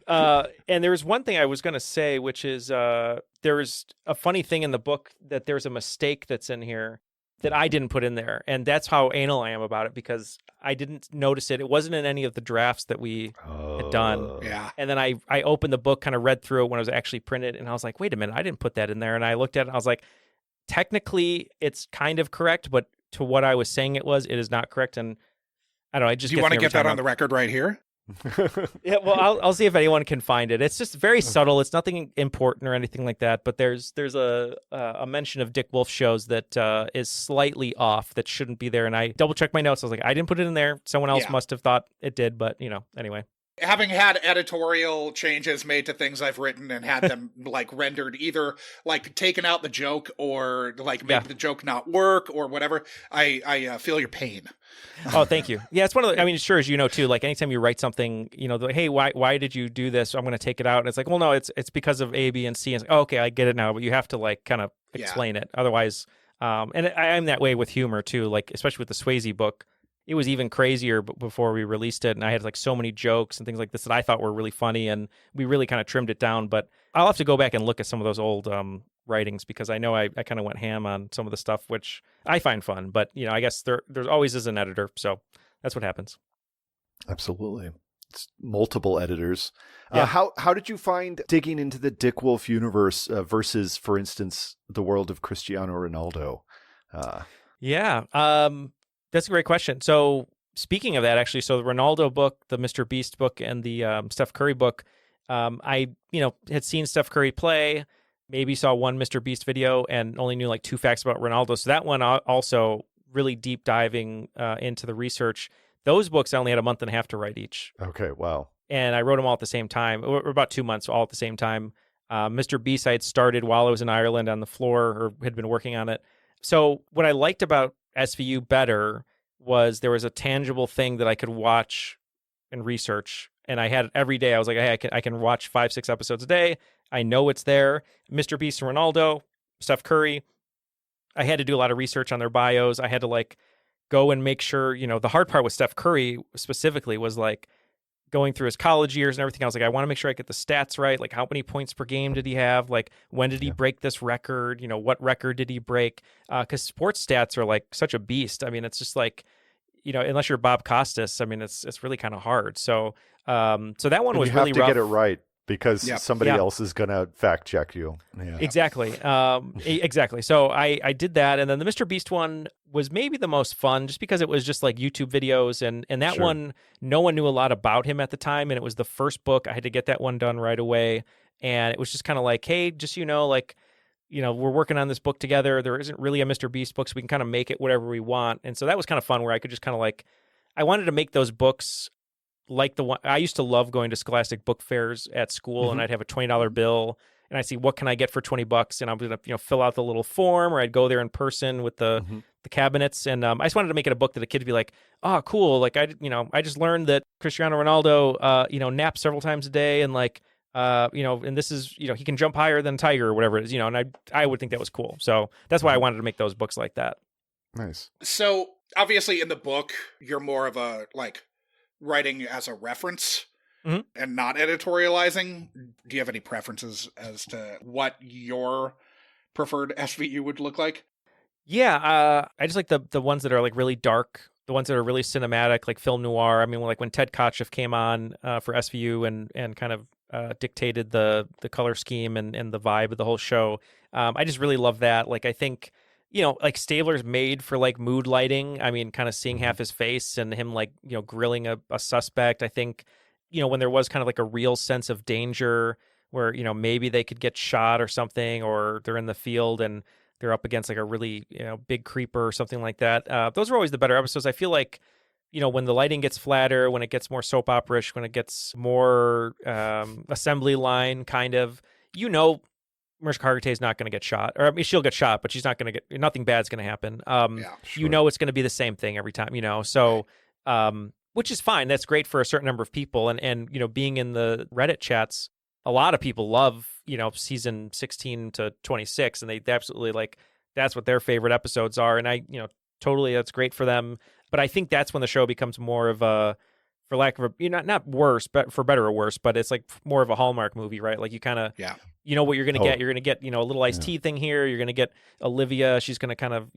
And there was one thing I was going to say, which is there's a funny thing in the book that there's a mistake that's in here that I didn't put in there. And that's how anal I am about it, because I didn't notice it. It wasn't in any of the drafts that we had done. Yeah. And then I opened the book, kind of read through it when it was actually printed, and I was like, wait a minute, I didn't put that in there. And I looked at it and I was like, technically it's kind of correct, but to what I was saying it is not correct. And I don't know, I just Do you want to get that on the record right here? Yeah, well, I'll see if anyone can find it. It's just very subtle. It's nothing important or anything like that. But there's a mention of Dick Wolf shows that is slightly off, that shouldn't be there. And I double checked my notes. I was like, I didn't put it in there. Someone else must have thought it did. But anyway. Having had editorial changes made to things I've written and had them like rendered either like taken out the joke or like make the joke not work or whatever, I feel your pain. Oh, thank you. Yeah, it's one of the, I mean, sure, as you know too, like anytime you write something, like, hey, why did you do this? I'm going to take it out. And it's like, well, no, it's because of A, B, and C. And it's like, oh, okay, I get it now, but you have to like kind of explain it. Otherwise, and I'm that way with humor too, like especially with the Swayze book. It was even crazier before we released it, and I had like so many jokes and things like this that I thought were really funny, and we really kind of trimmed it down. But I'll have to go back and look at some of those old writings, because I know I kind of went ham on some of the stuff, which I find fun. But I guess there's always is an editor, so that's what happens. Absolutely, it's multiple editors. Yeah. How did you find digging into the Dick Wolf universe versus, for instance, the world of Cristiano Ronaldo? That's a great question. So speaking of that, actually, so the Ronaldo book, the Mr. Beast book, and the Steph Curry book, I had seen Steph Curry play, maybe saw one Mr. Beast video, and only knew like 2 facts about Ronaldo. So that one also really deep diving into the research. Those books I only had a month and a half to write each. Okay, wow. And I wrote them all at the same time, or about 2 months, all at the same time. Mr. Beast I had started while I was in Ireland on the floor, or had been working on it. So what I liked about SVU better was there was a tangible thing that I could watch and research, and I had it every day. I was like, hey, I can watch 5-6 episodes a day. I know it's there. Mr. Beast and Ronaldo, Steph Curry, I had to do a lot of research on their bios. I had to like go and make sure, the hard part with Steph Curry specifically was like going through his college years and everything. I was like, I want to make sure I get the stats right. Like, how many points per game did he have? Like, when did he break this record? What record did he break? Because sports stats are like such a beast. I mean, it's just like, unless you're Bob Costas, I mean, it's really kind of hard. So, so that one was really rough. You have to get it right, because somebody else is going to fact check you. Yeah. Exactly. Exactly. So I did that. And then the Mr. Beast one was maybe the most fun, just because it was just like YouTube videos. And that one, no one knew a lot about him at the time. And it was the first book. I had to get that one done right away. And it was just kind of like, hey, just, we're working on this book together. There isn't really a Mr. Beast book, so we can kind of make it whatever we want. And so that was kind of fun, where I could just kind of like, I wanted to make those books like the one I used to love going to Scholastic book fairs at school, and I'd have a $20 bill, and I'd see what can I get for $20, and I'm gonna fill out the little form, or I'd go there in person with the cabinets, and I just wanted to make it a book that a kid would be like, oh, cool, like I just learned that Cristiano Ronaldo naps several times a day, and like and this is he can jump higher than a tiger or whatever it is, and I would think that was cool. So that's why I wanted to make those books like that. Nice. So obviously in the book you're more of a like writing as a reference and not editorializing. Do you have any preferences as to what your preferred SVU would look like? Yeah, I just like the ones that are like really dark, the ones that are really cinematic, like film noir. I mean, like when Ted Kotcheff came on for SVU and kind of dictated the color scheme and the vibe of the whole show. I just really love that. Like, I think, like Stabler's made for like mood lighting. I mean, kind of seeing half his face and him like, grilling a suspect. I think, when there was kind of like a real sense of danger where, maybe they could get shot or something, or they're in the field and they're up against like a really, big creeper or something like that. Those are always the better episodes. I feel like, when the lighting gets flatter, when it gets more soap opera-ish, when it gets more assembly line kind of, Mariska Hargitay is not going to get shot. Or, I mean, she'll get shot, but she's not going to get, nothing bad's going to happen. It's going to be the same thing every time, So, which is fine. That's great for a certain number of people. And being in the Reddit chats, a lot of people love, season 16 to 26, and they absolutely that's what their favorite episodes are. And I, totally, that's great for them. But I think that's when the show becomes more of a, for lack of a, not worse, but for better or worse, but it's like more of a Hallmark movie, right? Like you kind of, you know what you're going to get. You're going to get, a little iced tea thing here. You're going to get Olivia. She's going to kind of,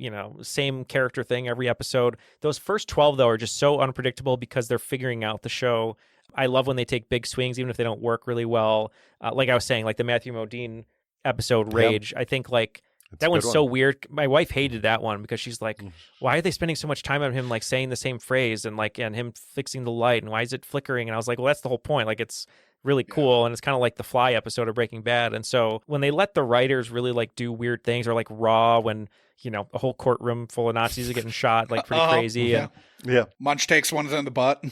same character thing every episode. Those first 12, though, are just so unpredictable because they're figuring out the show. I love when they take big swings, even if they don't work really well. Like I was saying, like the Matthew Modine episode, Rage. I think that one's so weird. My wife hated that one because she's like, why are they spending so much time on him saying the same phrase and him fixing the light and why is it flickering? And I was like, well, that's the whole point. It's really cool. And it's kind of like the Fly episode of Breaking Bad. And so when they let the writers really do weird things, or Raw, when a whole courtroom full of Nazis are getting shot, pretty crazy. And Munch takes one of them in the butt.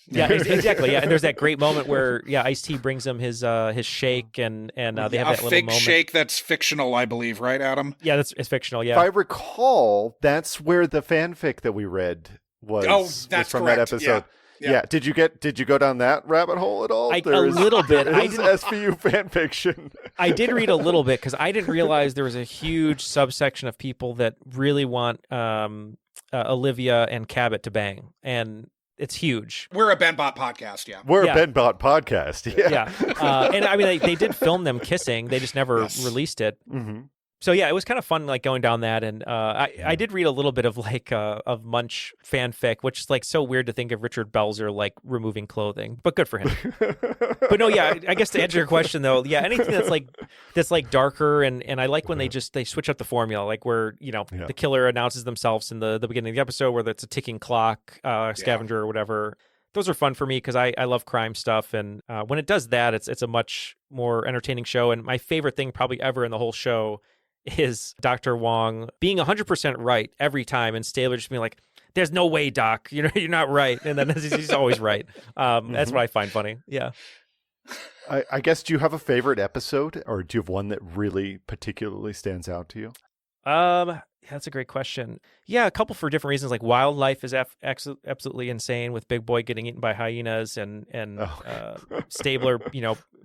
Yeah, exactly. Yeah, and there's that great moment where Ice-T brings him his shake, and they have that little fake moment. Shake that's fictional, I believe, right, Adam? Yeah, it's fictional. Yeah, if I recall, that's where the fanfic that we read was from correct. that episode. Yeah. Did you go down that rabbit hole at all? A little bit. There's SVU fan fiction. I did read a little bit because I didn't realize there was a huge subsection of people that really want Olivia and Cabot to bang, and it's huge. We're a BenBot podcast, We're a BenBot podcast, and I mean, they did film them kissing. They just never released it. Mm-hmm. So yeah, it was kind of fun, going down that, and I did read a little bit of of Munch fanfic, which is so weird to think of Richard Belzer removing clothing, but good for him. But no, I guess to answer your question though, anything that's darker, and I like when they switch up the formula, where the killer announces themselves in the beginning of the episode, whether it's a ticking clock, scavenger or whatever. Those are fun for me because I love crime stuff, and when it does that, it's a much more entertaining show. And my favorite thing probably ever in the whole show is Dr. Wong being 100% right every time, and Stabler just being like, "There's no way, Doc. You're not right," and then he's always right. That's what I find funny. Yeah. I guess, do you have a favorite episode, or do you have one that really particularly stands out to you? That's a great question. Yeah, a couple for different reasons. Wildlife is absolutely insane, with Big Boy getting eaten by hyenas, and Stabler,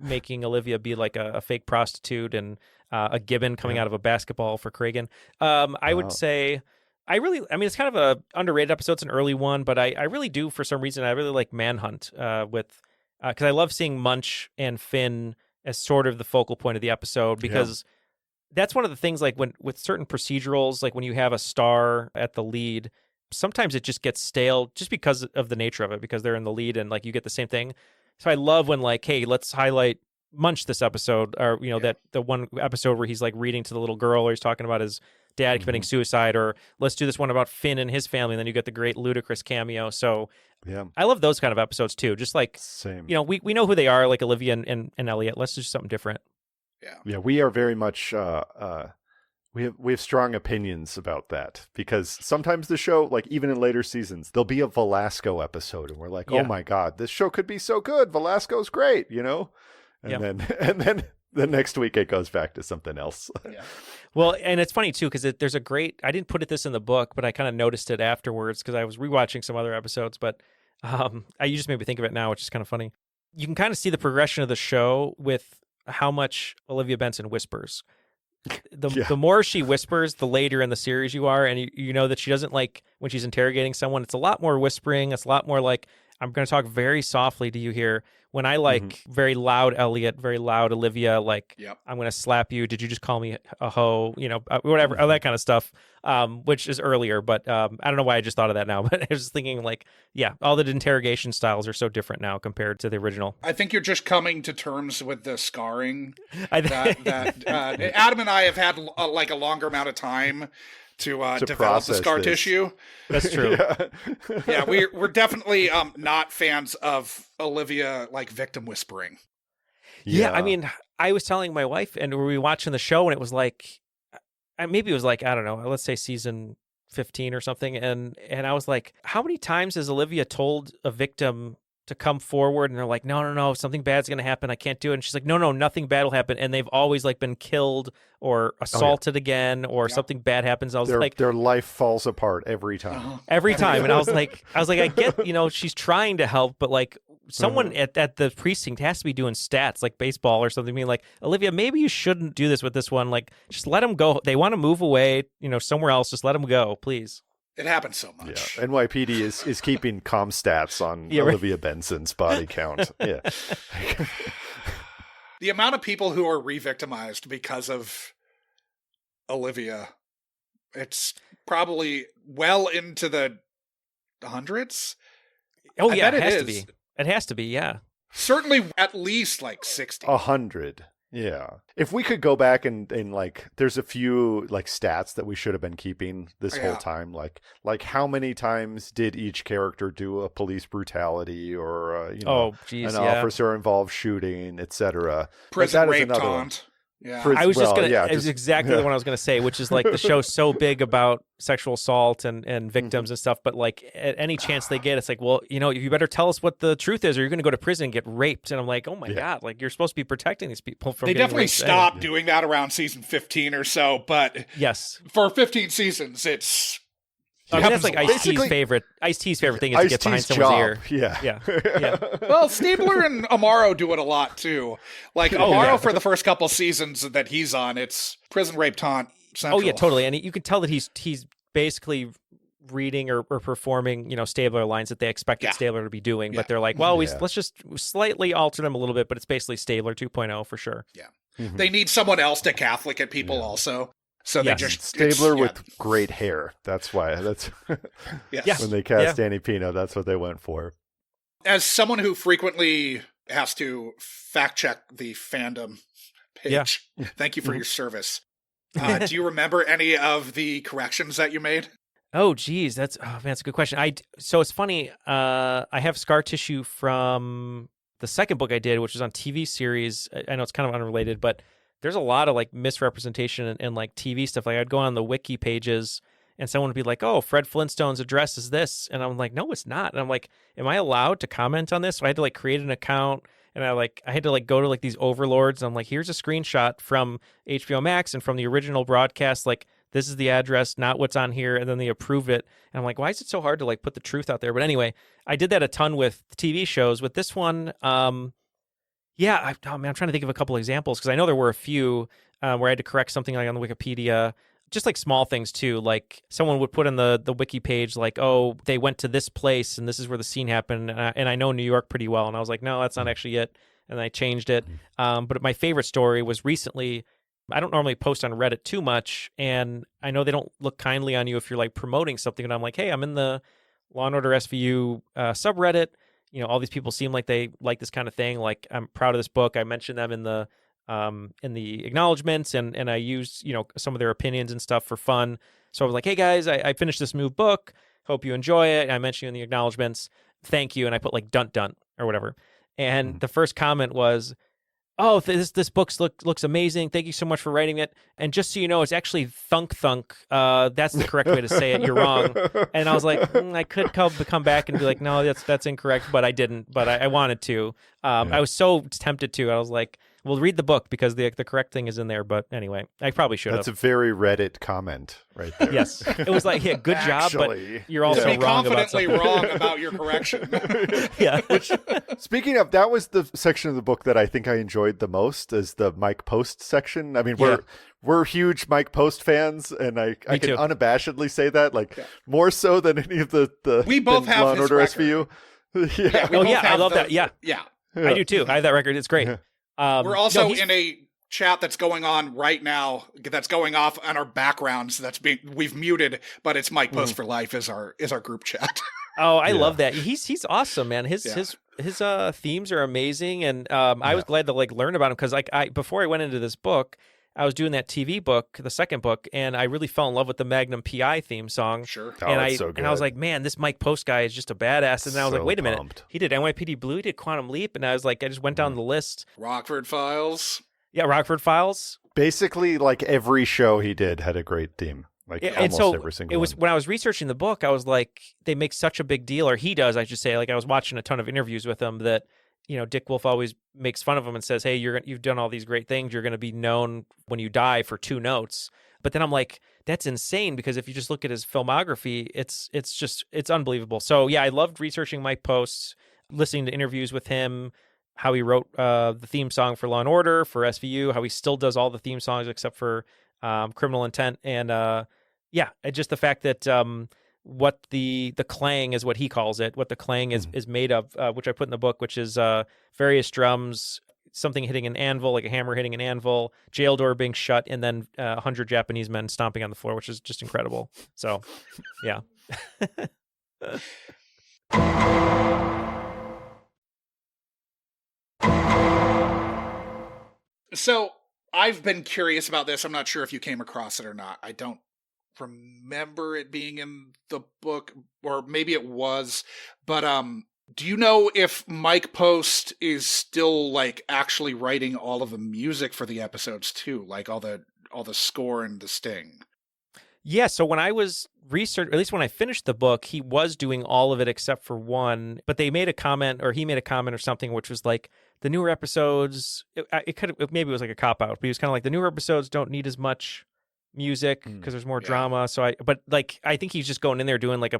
making Olivia be a fake prostitute, and a gibbon coming out of a basketball for Kragen. I would say it's kind of a underrated episode. It's an early one, but I really do, for some reason, I really like Manhunt because I love seeing Munch and Finn as sort of the focal point of the episode, because that's one of the things, when with certain procedurals, when you have a star at the lead, sometimes it just gets stale just because of the nature of it, because they're in the lead and you get the same thing. So I love when hey, let's highlight Munch this episode, or that the one episode where he's reading to the little girl, or he's talking about his dad committing suicide, or let's do this one about Finn and his family, and then you get the great Ludacris cameo. So I love those kind of episodes too. Just same. We know who they are, Olivia and Elliot. Let's do something different. Yeah, we are very much we have strong opinions about that, because sometimes the show, even in later seasons, there'll be a Velasco episode, and we're like, oh my God, this show could be so good. Velasco's great, And then the next week it goes back to something else. Well, and it's funny too, because there's a great, I didn't put this in the book, but I kind of noticed it afterwards because I was rewatching some other episodes, but you just made me think of it now, which is kind of funny. You can kind of see the progression of the show with how much Olivia Benson whispers. The more she whispers, the later in the series you are, and you know that she doesn't when she's interrogating someone, it's a lot more whispering. It's a lot more I'm going to talk very softly to you here. When I very loud Elliot, very loud Olivia, I'm going to slap you. Did you just call me a hoe? Whatever, all that kind of stuff, which is earlier. But I don't know why I just thought of that now. But I was just thinking all the interrogation styles are so different now compared to the original. I think you're just coming to terms with the scarring that Adam and I have had a longer amount of time to develop the scar tissue. That's true. We're definitely not fans of Olivia victim whispering. Yeah, I mean, I was telling my wife, and we were watching the show, and it was maybe it was I don't know, let's say season 15 or something, and I was like, how many times has Olivia told a victim to come forward, and they're like, no, something bad's going to happen. I can't do it. And she's like, no, nothing bad will happen. And they've always like been killed or assaulted again, or something bad happens. I was like, their life falls apart every time. Every time. And I was like, I get, she's trying to help, but like someone at the precinct has to be doing stats like baseball or something. Being like, Olivia, maybe you shouldn't do this with this one. Like, just let them go. They want to move away, somewhere else. Just let them go, please. It happens so much. Yeah. NYPD is keeping comm stats on Olivia Benson's body count. Yeah. The amount of people who are re-victimized because of Olivia, it's probably well into the hundreds. Oh, yeah, it has is. to be. It has to be, yeah. Certainly at least like 60. 100. Yeah. If we could go back and like, there's a few like stats that we should have been keeping this whole time. Like how many times did each character do a police brutality or, an officer involved shooting, etc. Prison rape taunt. Yeah. I was it was exactly the one I was going to say, which is like the show's so big about sexual assault and victims and stuff. But like at any chance they get, it's like, well, you better tell us what the truth is or you're going to go to prison and get raped. And I'm like, oh my God, like you're supposed to be protecting these people from getting definitely raped. stopped doing that around season 15 or so. But yes, for 15 seasons, it's... I mean, that's like Ice-T's favorite thing is to get behind someone's ear. Yeah. Well, Stabler and Amaro do it a lot too. Like Amaro for the first couple seasons that he's on, it's prison rape taunt central. Oh yeah, totally. And you can tell that he's basically reading or performing, Stabler lines that they expected Stabler to be doing, but they're like, well, let's just slightly alter them a little bit, but it's basically Stabler 2.0 for sure. Yeah. Mm-hmm. They need someone else to Catholic at people also. So they just Stabler with great hair. That's why. That's when they cast Danny Pino. That's what they went for. As someone who frequently has to fact check the fandom page, thank you for your service. Do you remember any of the corrections that you made? Oh, geez, that's a good question. So it's funny. I have scar tissue from the second book I did, which was on TV series. I know it's kind of unrelated, but there's a lot of like misrepresentation and like TV stuff. Like I'd go on the wiki pages and someone would be like, oh, Fred Flintstone's address is this. And I'm like, no, it's not. And I'm like, am I allowed to comment on this? So I had to like create an account and I had to like go to like these overlords. And I'm like, here's a screenshot from HBO Max and from the original broadcast. Like this is the address, not what's on here. And then they approve it. And I'm like, why is it so hard to like put the truth out there? But anyway, I did that a ton with TV shows. With this one, I'm trying to think of a couple examples because I know there were a few where I had to correct something like on the Wikipedia, just like small things too. Like someone would put in the wiki page like, oh, they went to this place and this is where the scene happened. And I know New York pretty well. And I was like, no, that's not actually it. And I changed it. But my favorite story was recently, I don't normally post on Reddit too much. And I know they don't look kindly on you if you're like promoting something. And I'm like, hey, I'm in the Law Order SVU subreddit. All these people seem like they like this kind of thing. Like, I'm proud of this book. I mentioned them in the acknowledgments, and I used, some of their opinions and stuff for fun. So I was like, hey guys, I finished this new book. Hope you enjoy it. I mentioned you in the acknowledgments. Thank you. And I put like dunt or whatever. And the first comment was, oh, this book looks amazing. Thank you so much for writing it. And just so you know, it's actually thunk. That's the correct way to say it. You're wrong. And I was like, I could come back and be like, no, that's incorrect. But I didn't. But I wanted to. I was so tempted to. I was like, well, read the book because the correct thing is in there. But anyway, I probably should have. That's a very Reddit comment right there. Yes. It was like, good job, but you're also wrong about something. Confidently wrong about your correction. Yeah. Speaking of, that was the section of the book that I think I enjoyed the most, is the Mike Post section. I mean, we're huge Mike Post fans, and I can unabashedly say that, more so than any of the we both have Law his Order record. SVU. I love that. Yeah. I do too. I have that record. It's great. We're also in a chat that's going on right now, that's going off on our backgrounds. We've muted, but it's Mike Post for Life is our group chat. Oh, I love that. He's awesome, man. His themes are amazing, and I was glad to learn about him because before I went into this book, I was doing that TV book, the second book, and I really fell in love with the Magnum PI theme song. Sure. It's so good. And I was like, man, this Mike Post guy is just a badass. And then I was like, wait a minute. Pumped. He did NYPD Blue, he did Quantum Leap, and I was like, I just went down the list. Rockford Files. Yeah, Rockford Files. Basically, every show he did had a great theme. Like and almost so every single it was one. when I was researching the book, I was like, they make such a big deal, or he does, I should say. Like I was watching a ton of interviews with him that, Dick Wolf always makes fun of him and says, "Hey, you've done all these great things. You're going to be known when you die for 2 notes." But then I'm like, that's insane, because if you just look at his filmography, it's unbelievable. So yeah, I loved researching Mike Post's, listening to interviews with him, how he wrote the theme song for Law Order, for SVU, how he still does all the theme songs except for Criminal Intent, and just the fact that what the clang is what he calls it, what the clang is made of, which I put in the book, which is various drums, something hitting an anvil, like a hammer hitting an anvil, jail door being shut, and then 100 Japanese men stomping on the floor, which is just incredible. So, yeah. So I've been curious about this. I'm not sure if you came across it or not. I don't remember it being in the book, or maybe it was, but do you know if Mike Post is still like actually writing all of the music for the episodes too, like all the score and the sting? Yeah, so when I was researching, at least when I finished the book, he was doing all of it except for one, but they made a comment, or he made a comment or something, which was like, the newer episodes, maybe it was like a cop-out, but he was kind of like, the newer episodes don't need as much music because there's more drama. So I think he's just going in there doing like a,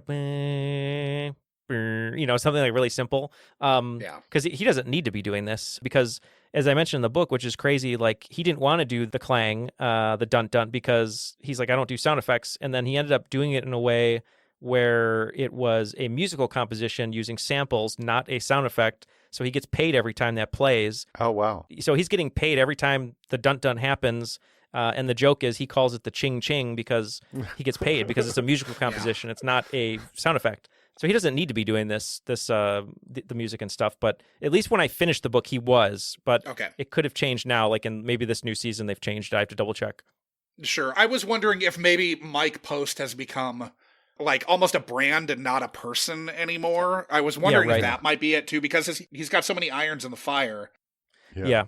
something like really simple. Because he doesn't need to be doing this, because as I mentioned in the book, which is crazy, like he didn't want to do the clang, the dun dun, because he's like, I don't do sound effects. And then he ended up doing it in a way where it was a musical composition using samples, not a sound effect. So he gets paid every time that plays. Oh, wow. So he's getting paid every time the dun dun happens. And the joke is he calls it the ching ching because he gets paid, because it's a musical composition. It's not a sound effect. So he doesn't need to be doing the music and stuff. But at least when I finished the book, he was. But It could have changed now. Like in maybe this new season, they've changed. I have to double check. Sure. I was wondering if maybe Mike Post has become like almost a brand and not a person anymore. I was wondering if that might be it too, because he's got so many irons in the fire. Yeah.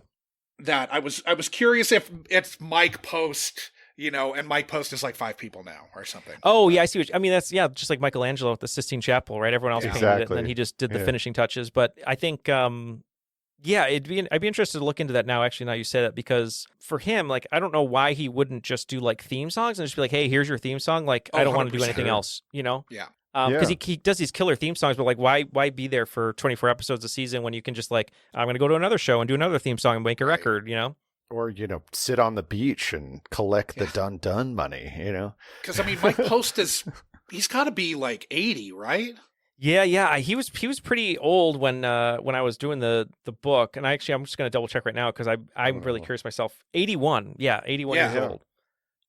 That I was curious if it's Mike Post, and Mike Post is like 5 people now or something. Oh yeah, I see. I mean, that's just like Michelangelo with the Sistine Chapel, right? Everyone else painted it, and then he just did the finishing touches. But I think, I'd be interested to look into that now. Actually, now you say that, because for him, like, I don't know why he wouldn't just do like theme songs and just be like, hey, here's your theme song. Like, I don't want to do anything else, Yeah. Because he does these killer theme songs, but like, why be there for 24 episodes a season when you can just like, I'm going to go to another show and do another theme song and make a record, Or, sit on the beach and collect the dun-dun money, Because, I mean, Mike Post he's got to be like 80, right? Yeah. He was pretty old when I was doing the book. And I'm just going to double check right now, because I'm really curious myself. 81. Yeah, 81 years old.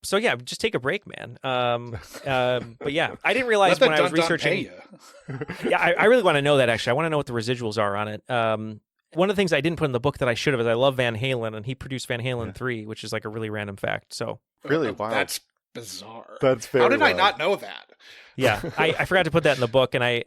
So yeah, just take a break, man. But yeah, I didn't realize when I was researching. Yeah, I really want to know that, actually. I want to know what the residuals are on it. One of the things I didn't put in the book that I should have is I love Van Halen, and he produced Van Halen 3, which is like a really random fact. So really, wow, that's bizarre. That's very. How did I not know that? Yeah, I forgot to put that in the book, and I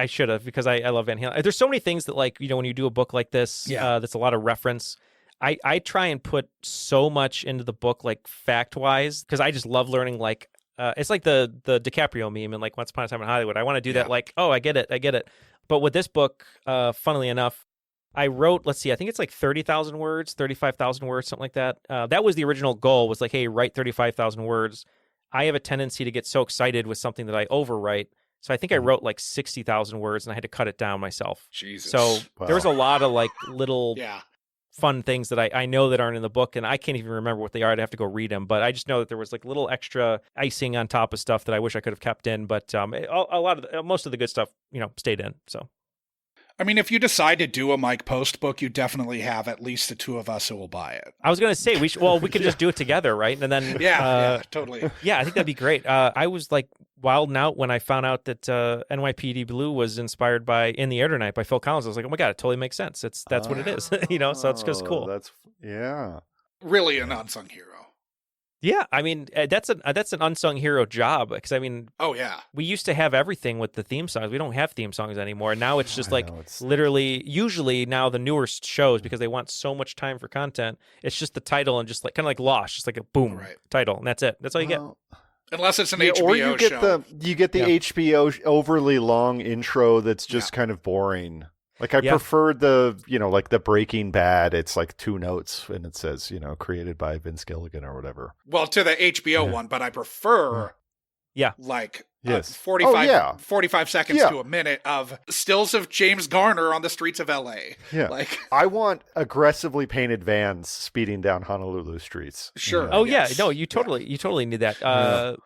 should have, because I love Van Halen. There's so many things that, like, when you do a book like this, that's a lot of reference. I try and put so much into the book, like fact-wise, because I just love learning, like, it's like the DiCaprio meme and like Once Upon a Time in Hollywood. I want to do that, like, oh, I get it. But with this book, funnily enough, I wrote, let's see, I think it's like 30,000 words, 35,000 words, something like that. That was the original goal, was like, hey, write 35,000 words. I have a tendency to get so excited with something that I overwrite. So I think I wrote like 60,000 words, and I had to cut it down myself. Jesus. So there was a lot of like little fun things that I know that aren't in the book, and I can't even remember what they are. I'd have to go read them, but I just know that there was like little extra icing on top of stuff that I wish I could have kept in, but most of the good stuff, stayed in. So, I mean, if you decide to do a Mike Post book, you definitely have at least the 2 of us who will buy it. I was going to say we could just do it together, right? And then totally. Yeah, I think that'd be great. I was like wilding out when I found out that NYPD Blue was inspired by In the Air Tonight by Phil Collins. I was like, oh my God, it totally makes sense. That's what it is, so it's just cool. That's really an unsung hero. Yeah, I mean that's an unsung hero job because I mean, oh yeah, we used to have everything with the theme songs. We don't have theme songs anymore. Now it's just like it's literally. Usually now the newer shows because they want so much time for content. It's just the title and just like kind of like Lost, just like a boom title, and that's it. That's all you get. Unless it's an HBO or you get show. you get the HBO overly long intro that's just kind of boring. Like I prefer the, like the Breaking Bad. It's like 2 notes and it says, created by Vince Gilligan or whatever. Well, to the HBO one, but I prefer like 45 seconds to a minute of stills of James Garner on the streets of LA. Yeah. Like I want aggressively painted vans speeding down Honolulu streets. Sure. Oh yeah. No, you totally need that.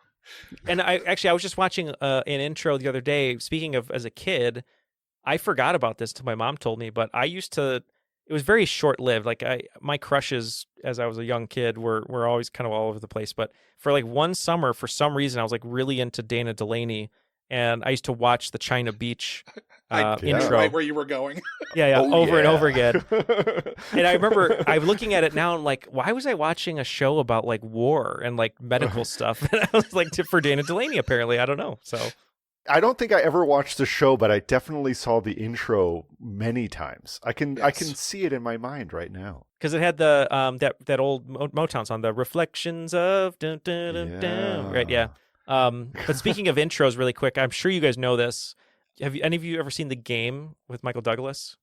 And I was just watching an intro the other day. Speaking of as a kid, I forgot about this till my mom told me, but I used to. It was very short lived. Like my crushes as I was a young kid were always kind of all over the place. But for like one summer, for some reason, I was like really into Dana Delaney, and I used to watch the China Beach intro. Right where you were going. Over and over again. And I remember I'm looking at it now and like, why was I watching a show about like war and like medical stuff? And I was like, for Dana Delaney, apparently, I don't know. So. I don't think I ever watched the show, but I definitely saw the intro many times. I can see it in my mind right now because it had the that old Motown song, the Reflections of dun, dun, dun, dun. Right? Yeah. But speaking of intros, really quick, I'm sure you guys know this. Have any of you ever seen The Game with Michael Douglas?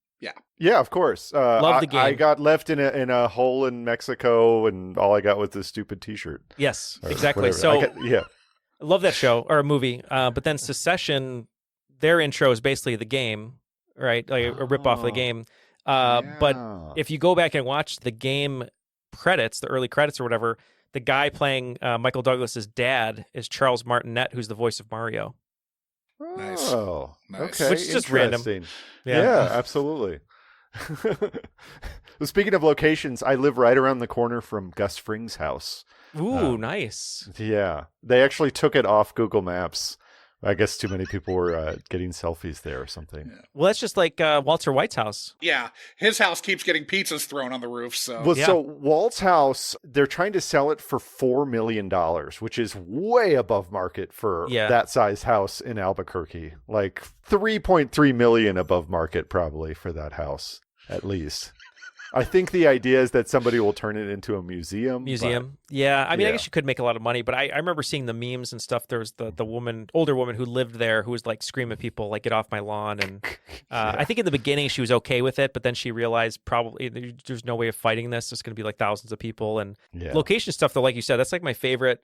Yeah, of course. Love The Game. I got left in a hole in Mexico, and all I got was this stupid T-shirt. Yes, exactly. So I love that show or movie, but then Secession, their intro is basically The Game, right? Like a ripoff of The Game. But if you go back and watch The Game credits, the early credits or whatever, the guy playing Michael Douglas's dad is Charles Martinet, who's the voice of Mario. Nice. Oh, nice. Okay. Which is just random. Yeah, absolutely. Well, speaking of locations, I live right around the corner from Gus Fring's house. Ooh, nice. Yeah. They actually took it off Google Maps. I guess too many people were getting selfies there or something. Yeah. Well, that's just like Walter White's house. Yeah. His house keeps getting pizzas thrown on the roof. So, so Walt's house, they're trying to sell it for $4 million, which is way above market for that size house in Albuquerque. Like $3.3 million above market probably for that house, at least. I think the idea is that somebody will turn it into a museum. Yeah. I mean, I guess you could make a lot of money, but I remember seeing the memes and stuff. There was the older woman who lived there who was like screaming at people, like, get off my lawn. And I think in the beginning she was okay with it, but then she realized probably there's no way of fighting this. It's going to be like thousands of people. And location stuff, though, like you said, that's like my favorite.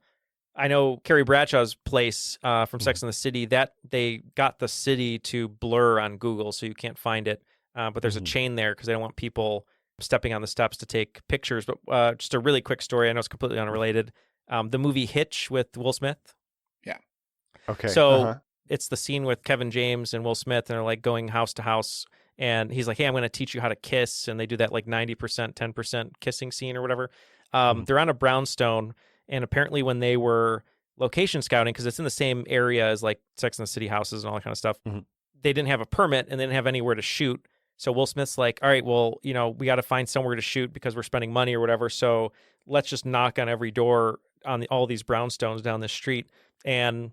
I know Carrie Bradshaw's place from Sex and the City, that they got the city to blur on Google so you can't find it. But there's a chain there because they don't want people stepping on the steps to take pictures. But just a really quick story. I know it's completely unrelated. The movie Hitch with Will Smith. Yeah. Okay. So it's the scene with Kevin James and Will Smith, and they're like going house to house. And he's like, hey, I'm going to teach you how to kiss. And they do that like 90%, 10% kissing scene or whatever. They're on a brownstone. And apparently when they were location scouting, because it's in the same area as like Sex and the City houses and all that kind of stuff, they didn't have a permit and they didn't have anywhere to shoot. So Will Smith's like, all right, well, we got to find somewhere to shoot because we're spending money or whatever. So let's just knock on every door on all these brownstones down the street. And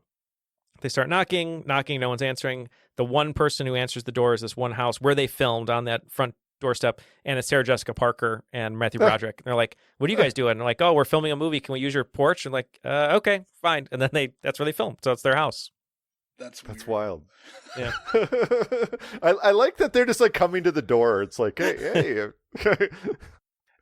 they start knocking, no one's answering. The one person who answers the door is this one house where they filmed on that front doorstep. And it's Sarah Jessica Parker and Matthew Broderick. And they're like, what are you guys doing? And they're like, oh, we're filming a movie. Can we use your porch? And like, okay, fine. And then that's where they filmed. So it's their house. That's wild. Yeah. I like that they're just like coming to the door. It's like, hey.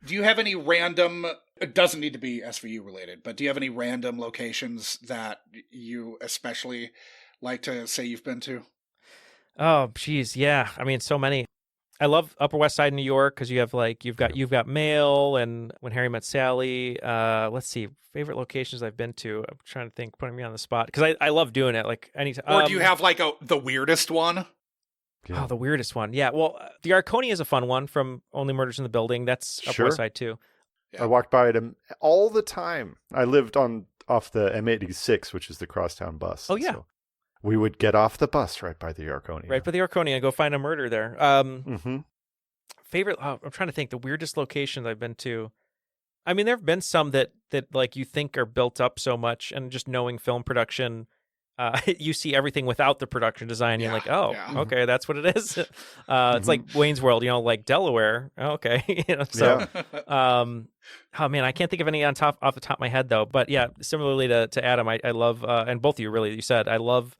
Do you have any random, it doesn't need to be SVU related, but do you have any random locations that you especially like to say you've been to? Oh, geez. Yeah. I mean, so many. I love Upper West Side New York because you have like you've got Mail and When Harry Met Sally. Let's see, favorite locations I've been to. I'm trying to think, putting me on the spot because I love doing it. Like anytime. Or do you have like the weirdest one? Oh, the weirdest one. Yeah. Well, the Arconia is a fun one from Only Murders in the Building. That's Upper West Side too. Yeah. I walked by it all the time. I lived off the M86, which is the crosstown bus. Oh yeah. So we would get off the bus right by the Arconia. Right by the Arconia and go find a murder there. Favorite, I'm trying to think, the weirdest locations I've been to. I mean, there have been some that that like you think are built up so much, and just knowing film production, you see everything without the production design. You're like, oh, okay, that's what it is. It's like Wayne's World, like Delaware. Okay, so. Oh man, I can't think of any off the top of my head though. But yeah, similarly to Adam, I love, and both of you really, you said, I love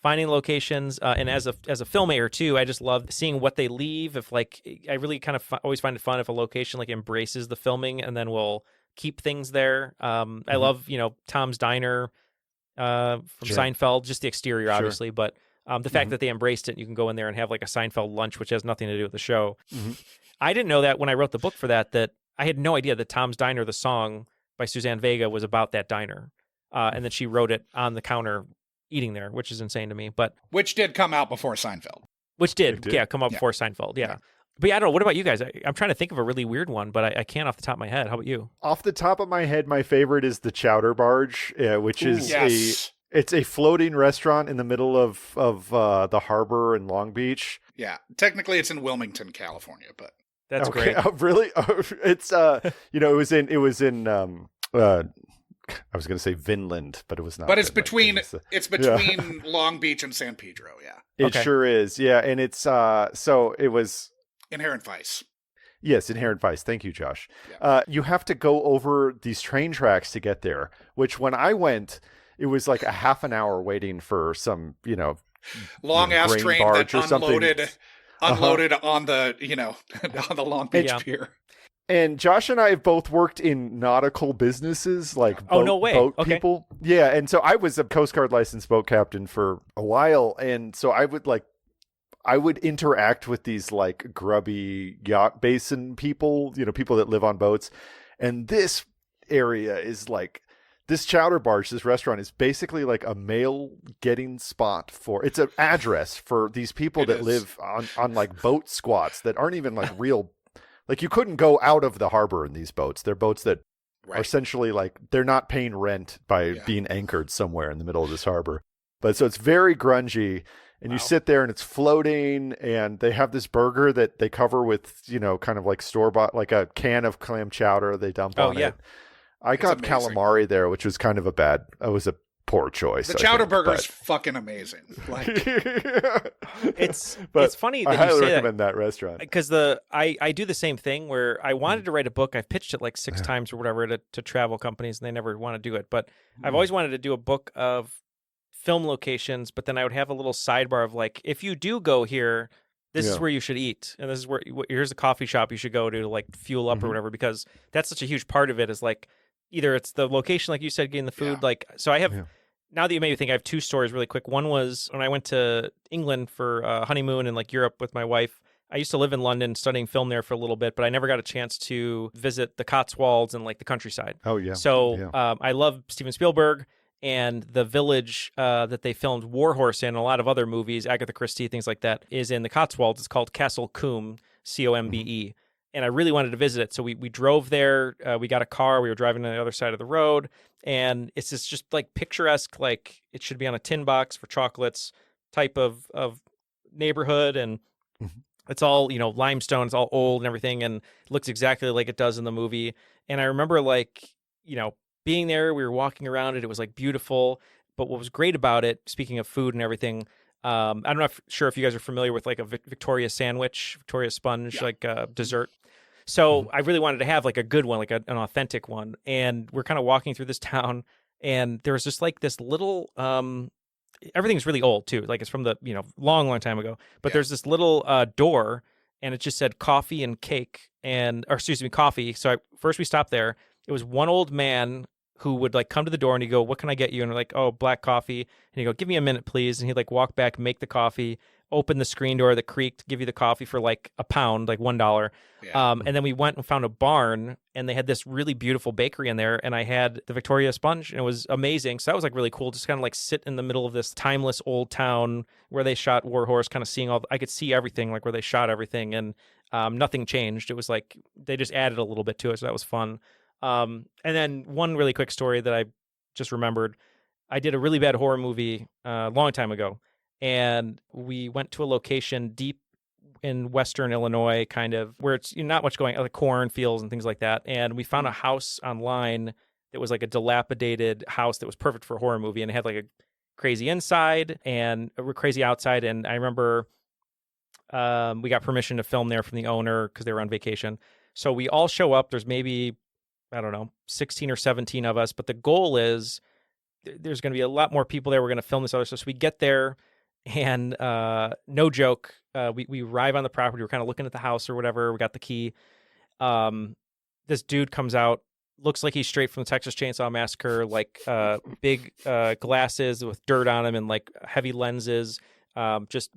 finding locations, and as a filmmaker too, I just love seeing what they leave. If like, I really kind of always find it fun if a location like embraces the filming and then will keep things there. I love Tom's Diner from Seinfeld, just the exterior obviously, but the fact that they embraced it, and you can go in there and have like a Seinfeld lunch, which has nothing to do with the show. I didn't know that when I wrote the book for that I had no idea that Tom's Diner, the song by Suzanne Vega, was about that diner, and that she wrote it on the counter eating there, which is insane to me. But which did come out before Seinfeld. Which did. Come out before Seinfeld, yeah. But yeah, I don't know. What about you guys? I'm trying to think of a really weird one, but I can't off the top of my head. How about you? Off the top of my head, my favorite is the Chowder Barge, which is it's a floating restaurant in the middle of the harbor in Long Beach. Yeah, technically it's in Wilmington, California, but that's great. Oh, really? It's it was in I was going to say Vinland, but it was not. But it's between Long Beach and San Pedro. Yeah, it sure is. Yeah, and it's so it was Inherent Vice. Yes, Inherent Vice. Thank you, Josh. Yeah. You have to go over these train tracks to get there. Which when I went, it was like a half an hour waiting for some long ass train that unloaded on the on the Long Beach pier. And Josh and I have both worked in nautical businesses, like boat people. Yeah, and so I was a Coast Guard licensed boat captain for a while, and so I would interact with these like grubby yacht basin people, people that live on boats. And this area is like, this Chowder Barge, this restaurant is basically like a mail getting spot it's an address for these people that live on like boat squats that aren't even like real. Like, you couldn't go out of the harbor in these boats. They're boats that are essentially like, they're not paying rent by being anchored somewhere in the middle of this harbor. But so it's very grungy, and you sit there and it's floating, and they have this burger that they cover with, kind of like store-bought, like a can of clam chowder they dump on it. I got calamari there, which was kind of it was a poor choice. The chowder burger is fucking amazing. Like, it's funny that I highly you say recommend that restaurant, because I do the same thing where I wanted to write a book. I've pitched it like 6 times or whatever to travel companies, and they never want to do it. But I've always wanted to do a book of film locations, but then I would have a little sidebar of like, if you do go here, this is where you should eat, and this is here's a coffee shop you should go to like fuel up or whatever, because that's such a huge part of it. Is like, either it's the location, like you said, getting the food. Like, so I have, now that you made me think, I have 2 stories really quick. One was when I went to England for honeymoon in like Europe with my wife. I used to live in London studying film there for a little bit, but I never got a chance to visit the Cotswolds and like the countryside. Oh, yeah. So I love Steven Spielberg, and the village that they filmed War Horse in, and a lot of other movies, Agatha Christie, things like that, is in the Cotswolds. It's called Castle Combe, Combe. And I really wanted to visit it. So we drove there. We got a car. We were driving on the other side of the road. And it's this just like picturesque, like it should be on a tin box for chocolates type of neighborhood. And it's all, limestone. It's all old and everything. And it looks exactly like it does in the movie. And I remember like, being there, we were walking around it. It was like beautiful. But what was great about it, speaking of food and everything, I'm not sure if you guys are familiar with like a Victoria sandwich, Victoria sponge, like dessert. So I really wanted to have like a good one, like an authentic one. And we're kind of walking through this town, and there was just like this little, everything's really old too. Like it's from the, long time ago, but there's this little door, and it just said coffee and cake coffee. So first we stopped there. It was one old man who would like come to the door, and he'd go, "What can I get you?" And we're like, "Oh, black coffee." And he'd go, "Give me a minute, please." And he'd like walk back, make the coffee, open the screen door that creaked, give you the coffee for like £1, like $1. And then we went and found a barn, and they had this really beautiful bakery in there, and I had the Victoria sponge, and it was amazing. So that was like really cool, just kind of like sit in the middle of this timeless old town where they shot War Horse, kind of seeing I could see everything, like where they shot everything, and nothing changed. It was like they just added a little bit to it, so that was fun. And then one really quick story that I just remembered. I did a really bad horror movie a long time ago, and we went to a location deep in western Illinois, kind of where it's not much going, like cornfields and things like that. And we found a house online It was like a dilapidated house that was perfect for a horror movie, and it had like a crazy inside and a crazy outside. And I remember we got permission to film there from the owner because they were on vacation. So we all show up. There's maybe, I don't know, 16 or 17 of us. But the goal is there's going to be a lot more people there. We're going to film this other stuff. So we get there, and no joke, we arrive on the property. We're kind of looking at the house or whatever. We got the key. This dude comes out, looks like he's straight from the Texas Chainsaw Massacre, like big glasses with dirt on him and like heavy lenses, just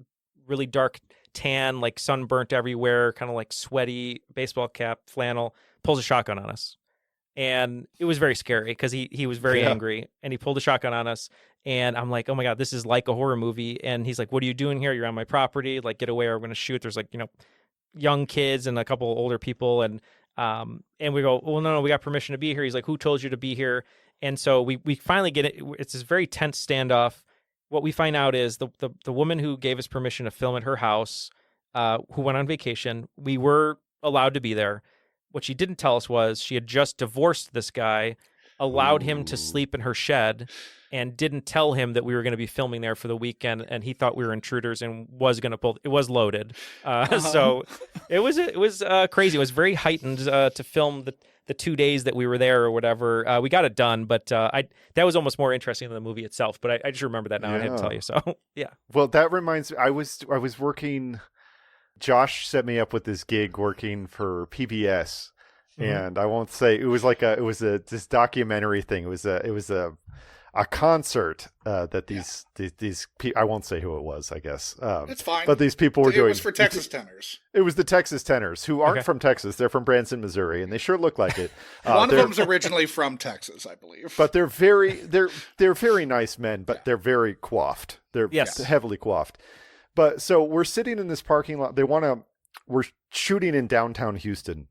really dark tan, like sunburnt everywhere, kind of like sweaty, baseball cap, flannel, pulls a shotgun on us. And it was very scary because he was very angry, and he pulled a shotgun on us. And I'm like, oh my God, this is like a horror movie. And he's like, what are you doing here? You're on my property. Like, get away or I'm going to shoot. There's like, young kids and a couple older people. And we go, well, no, we got permission to be here. He's like, who told you to be here? And so we finally get it. It's this very tense standoff. What we find out is the woman who gave us permission to film at her house, who went on vacation, we were allowed to be there. What she didn't tell us was she had just divorced this guy, allowed him to sleep in her shed, and didn't tell him that we were going to be filming there for the weekend. And he thought we were intruders and was going to pull. It was loaded, so it was crazy. It was very heightened to film the 2 days that we were there or whatever. We got it done, but that was almost more interesting than the movie itself. But I just remember that now. I had to tell you. So yeah. Well, that reminds me. I was working. Josh set me up with this gig working for PBS, and I won't say it was this documentary thing. It was a concert that these I won't say who it was. I guess it's fine. But these people were doing. It was for Texas tenors. It was the Texas tenors who aren't from Texas. They're from Branson, Missouri, and they sure look like it. One of them's originally from Texas, I believe. But they're very nice men. But they're very coiffed. They're heavily coiffed. But so we're sitting in this parking lot. We're shooting in downtown Houston,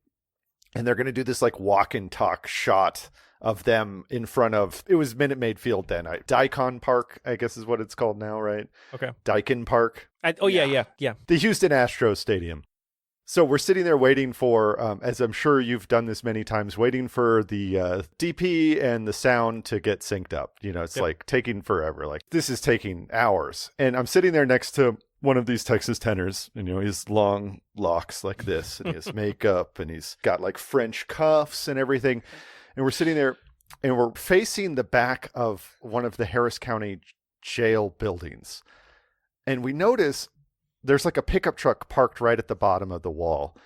and they're going to do this like walk and talk shot of them in front of, it was Minute Maid Field then. Daikon Park, I guess is what it's called now, right? Okay. Daikon Park. Yeah. The Houston Astros Stadium. So we're sitting there waiting for, as I'm sure you've done this many times, waiting for the DP and the sound to get synced up. It's like taking forever. Like this is taking hours. And I'm sitting there next to one of these Texas tenors, and he has long locks like this, and he has makeup, and he's got like French cuffs and everything. And we're sitting there, and we're facing the back of one of the Harris County jail buildings. And we notice there's like a pickup truck parked right at the bottom of the wall.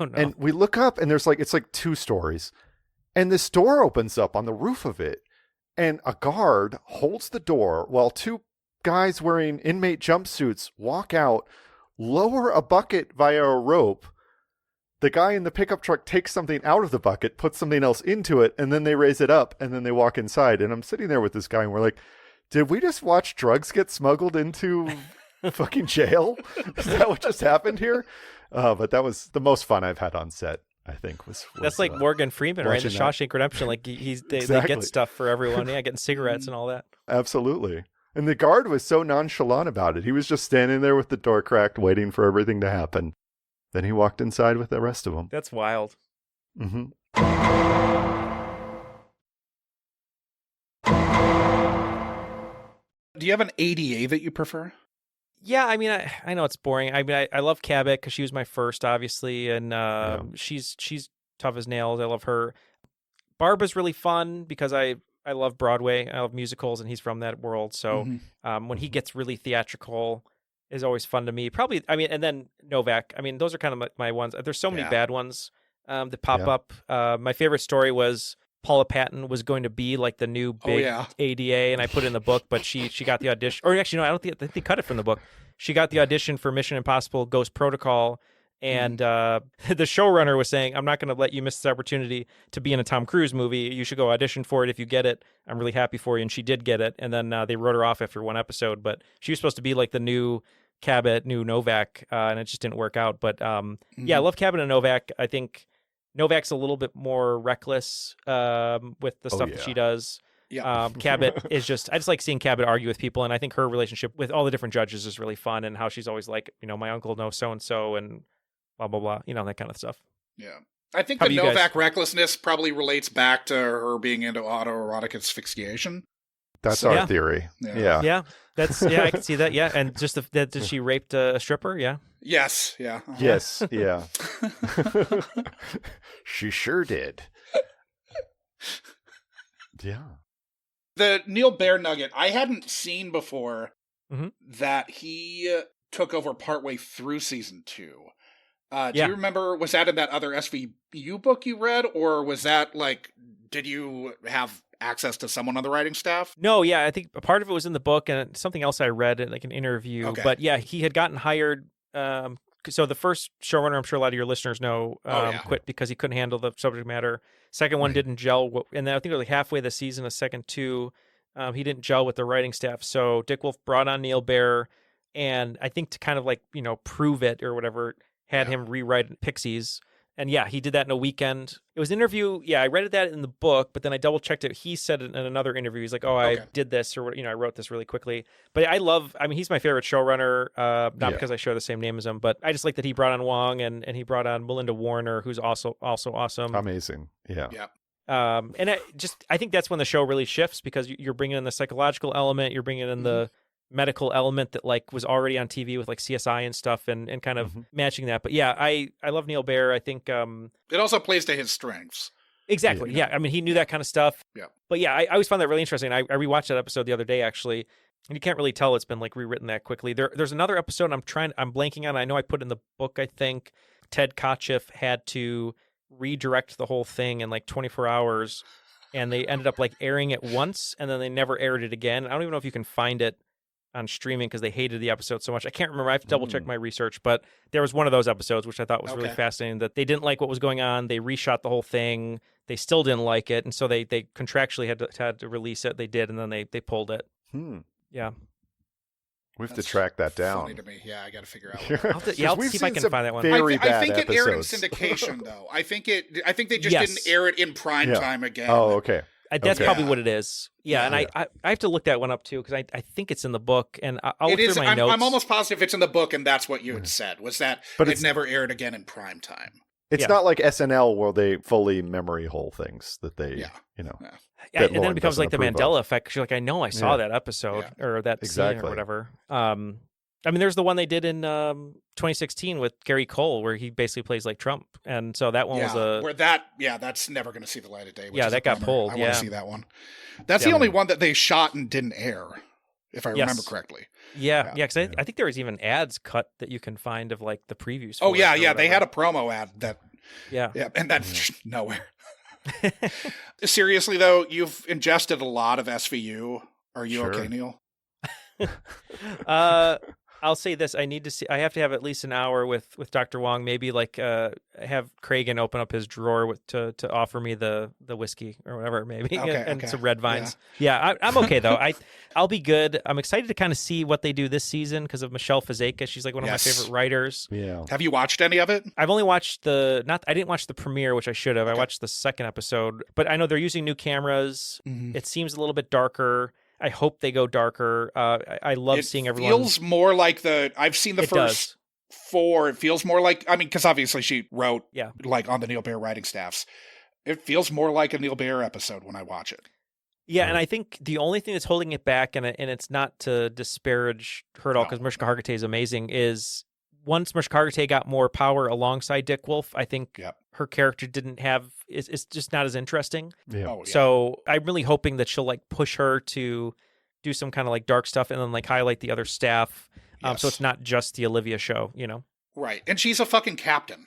Oh, no. And we look up, and there's it's like 2 stories. And this door opens up on the roof of it. And a guard holds the door while 2 guys wearing inmate jumpsuits walk out, lower a bucket via a rope. The guy in the pickup truck takes something out of the bucket, puts something else into it, and then they raise it up, and then they walk inside. And I'm sitting there with this guy, and we're like, did we just watch drugs get smuggled into fucking jail? Is that what just happened here? But that was the most fun I've had on set, I think. That's like Morgan Freeman, right? The Shawshank Redemption. Like they get stuff for everyone. Yeah, getting cigarettes and all that. Absolutely. And the guard was so nonchalant about it. He was just standing there with the door cracked, waiting for everything to happen. Then he walked inside with the rest of them. That's wild. Mm-hmm. Do you have an ADA that you prefer? Yeah, I mean, I know it's boring. I mean, I love Cabot because she was my first, obviously, and she's tough as nails. I love her. Barbara's really fun because I love Broadway. I love musicals, and he's from that world. So when he gets really theatrical, is always fun to me. Probably, I mean, and then Novak. I mean, those are kind of my ones. There's so many bad ones that pop up. My favorite story was Paula Patton was going to be like the new big ADA, and I put it in the book, but she got the audition. Or actually, no, I think they cut it from the book. She got the audition for Mission Impossible Ghost Protocol, and the showrunner was saying, I'm not going to let you miss this opportunity to be in a Tom Cruise movie. You should go audition for it. If you get it, I'm really happy for you. And she did get it, and then they wrote her off after 1 episode, but she was supposed to be like the new Cabot, new Novak, and it just didn't work out. But yeah, I love Cabot and Novak. I think Novak's a little bit more reckless with the stuff that she does. Yeah. Cabot is just, I just like seeing Cabot argue with people, and I think her relationship with all the different judges is really fun, and how she's always like, my uncle knows so-and-so, and blah, blah, blah, that kind of stuff. Yeah. I think How the about you Novak guys? recklessness probably relates back to her being into autoerotic asphyxiation. That's So- our Yeah. theory. Yeah. Yeah. Yeah, I can see that. Yeah, and just that did she raped a stripper? Yeah. Yes, yeah. Uh-huh. Yes. Yeah. She sure did. Yeah. The Neal Bear nugget I hadn't seen before Mhm. that he took over partway through season 2. Do Yeah. you remember, was that in that other SVU book you read, or was that like, did you have access to someone on the writing staff? No, yeah, I think a part of it was in the book and something else I read in like an interview. Okay. But yeah, he had gotten hired. So the first showrunner, I'm sure a lot of your listeners know, yeah. quit because he couldn't handle the subject matter. Second one didn't gel, and then I think it was like halfway the season, a second two, he didn't gel with the writing staff. So Dick Wolf brought on Neal Bear, and I think to kind of like prove it or whatever, had him rewrite Pixies. And yeah, he did that in a weekend. It was an interview. Yeah, I read that in the book, but then I double checked it. He said in another interview, he's like, "Oh, I did this, or I wrote this really quickly." But I mean, he's my favorite showrunner. Not because I share the same name as him, but I just like that he brought on Wong and he brought on Melinda Warner, who's also awesome. Amazing. Yeah. Yeah. And I think that's when the show really shifts because you're bringing in the psychological element, you're bringing in the medical element that like was already on TV with like CSI and stuff and kind of matching that. But yeah, I love Neal Bear. I think It also plays to his strengths. exactly. Yeah. I mean, he knew that kind of stuff. Yeah. But yeah, I always found that really interesting. I rewatched that episode the other day actually, and you can't really tell it's been like rewritten that quickly. There's another episode I'm blanking on. I know I put in the book, I think Ted Kotcheff had to redirect the whole thing in like 24 hours and they ended up like airing it once and then they never aired it again. I don't even know if you can find it on streaming because they hated the episode so much. I can't remember. I have to double check my research, but there was one of those episodes which I thought was really fascinating that they didn't like what was going on. They reshot the whole thing. They still didn't like it, and so they contractually had to release it. They did, and then they pulled it. Yeah. We have to track that down. Funny to me. Yeah, I got to figure out. I'll see if I can find that one. I think it aired in syndication, though. I think they just didn't air it in prime time again. Oh, okay. That's probably what it is. Yeah, and I have to look that one up too because I think it's in the book, and I'll look through my notes. I'm almost positive it's in the book, and that's what you had said was that it never aired again in prime time. It's not like SNL where they fully memory hole things that they, and then it becomes like the Mandela effect. 'Cause you're like, I know I saw that episode or that scene or whatever. I mean, there's the one they did in 2016 with Gary Cole where he basically plays like Trump, and so that one was where that's never going to see the light of day. Which that got pulled. I want to see that one. That's the only one that they shot and didn't air, if I remember correctly. Yeah, because I think there was even ads cut that you can find of like the previews. Oh yeah, they had a promo ad that. Yeah, and that's just nowhere. Seriously though, you've ingested a lot of SVU. Are you okay, Neal? I'll say this: I have to have at least an hour with Dr. Wong. Maybe like have Cragen open up his drawer to offer me the whiskey or whatever, maybe, and some red vines. Yeah, I'm okay though. I'll be good. I'm excited to kind of see what they do this season because of Michelle Fazeka. She's like one of my favorite writers. Yeah. Have you watched any of it? I've only watched I didn't watch the premiere, which I should have. I watched the second episode, but I know they're using new cameras. It seems a little bit darker. I hope they go darker. I love seeing everyone. It feels more like I've seen the first 4. It feels more like, I mean, because obviously she wrote like on the Neal Bear writing staffs. It feels more like a Neal Bear episode when I watch it. Yeah, and I think the only thing that's holding it back, and it's not to disparage her at all, because Mariska Hargitay is amazing, is once Mariska Hargitay got more power alongside Dick Wolf, I think her character it's just not as interesting. Yeah. So I'm really hoping that she'll like push her to do some kind of like dark stuff and then like highlight the other staff. So it's not just the Olivia show, Right. And she's a fucking captain.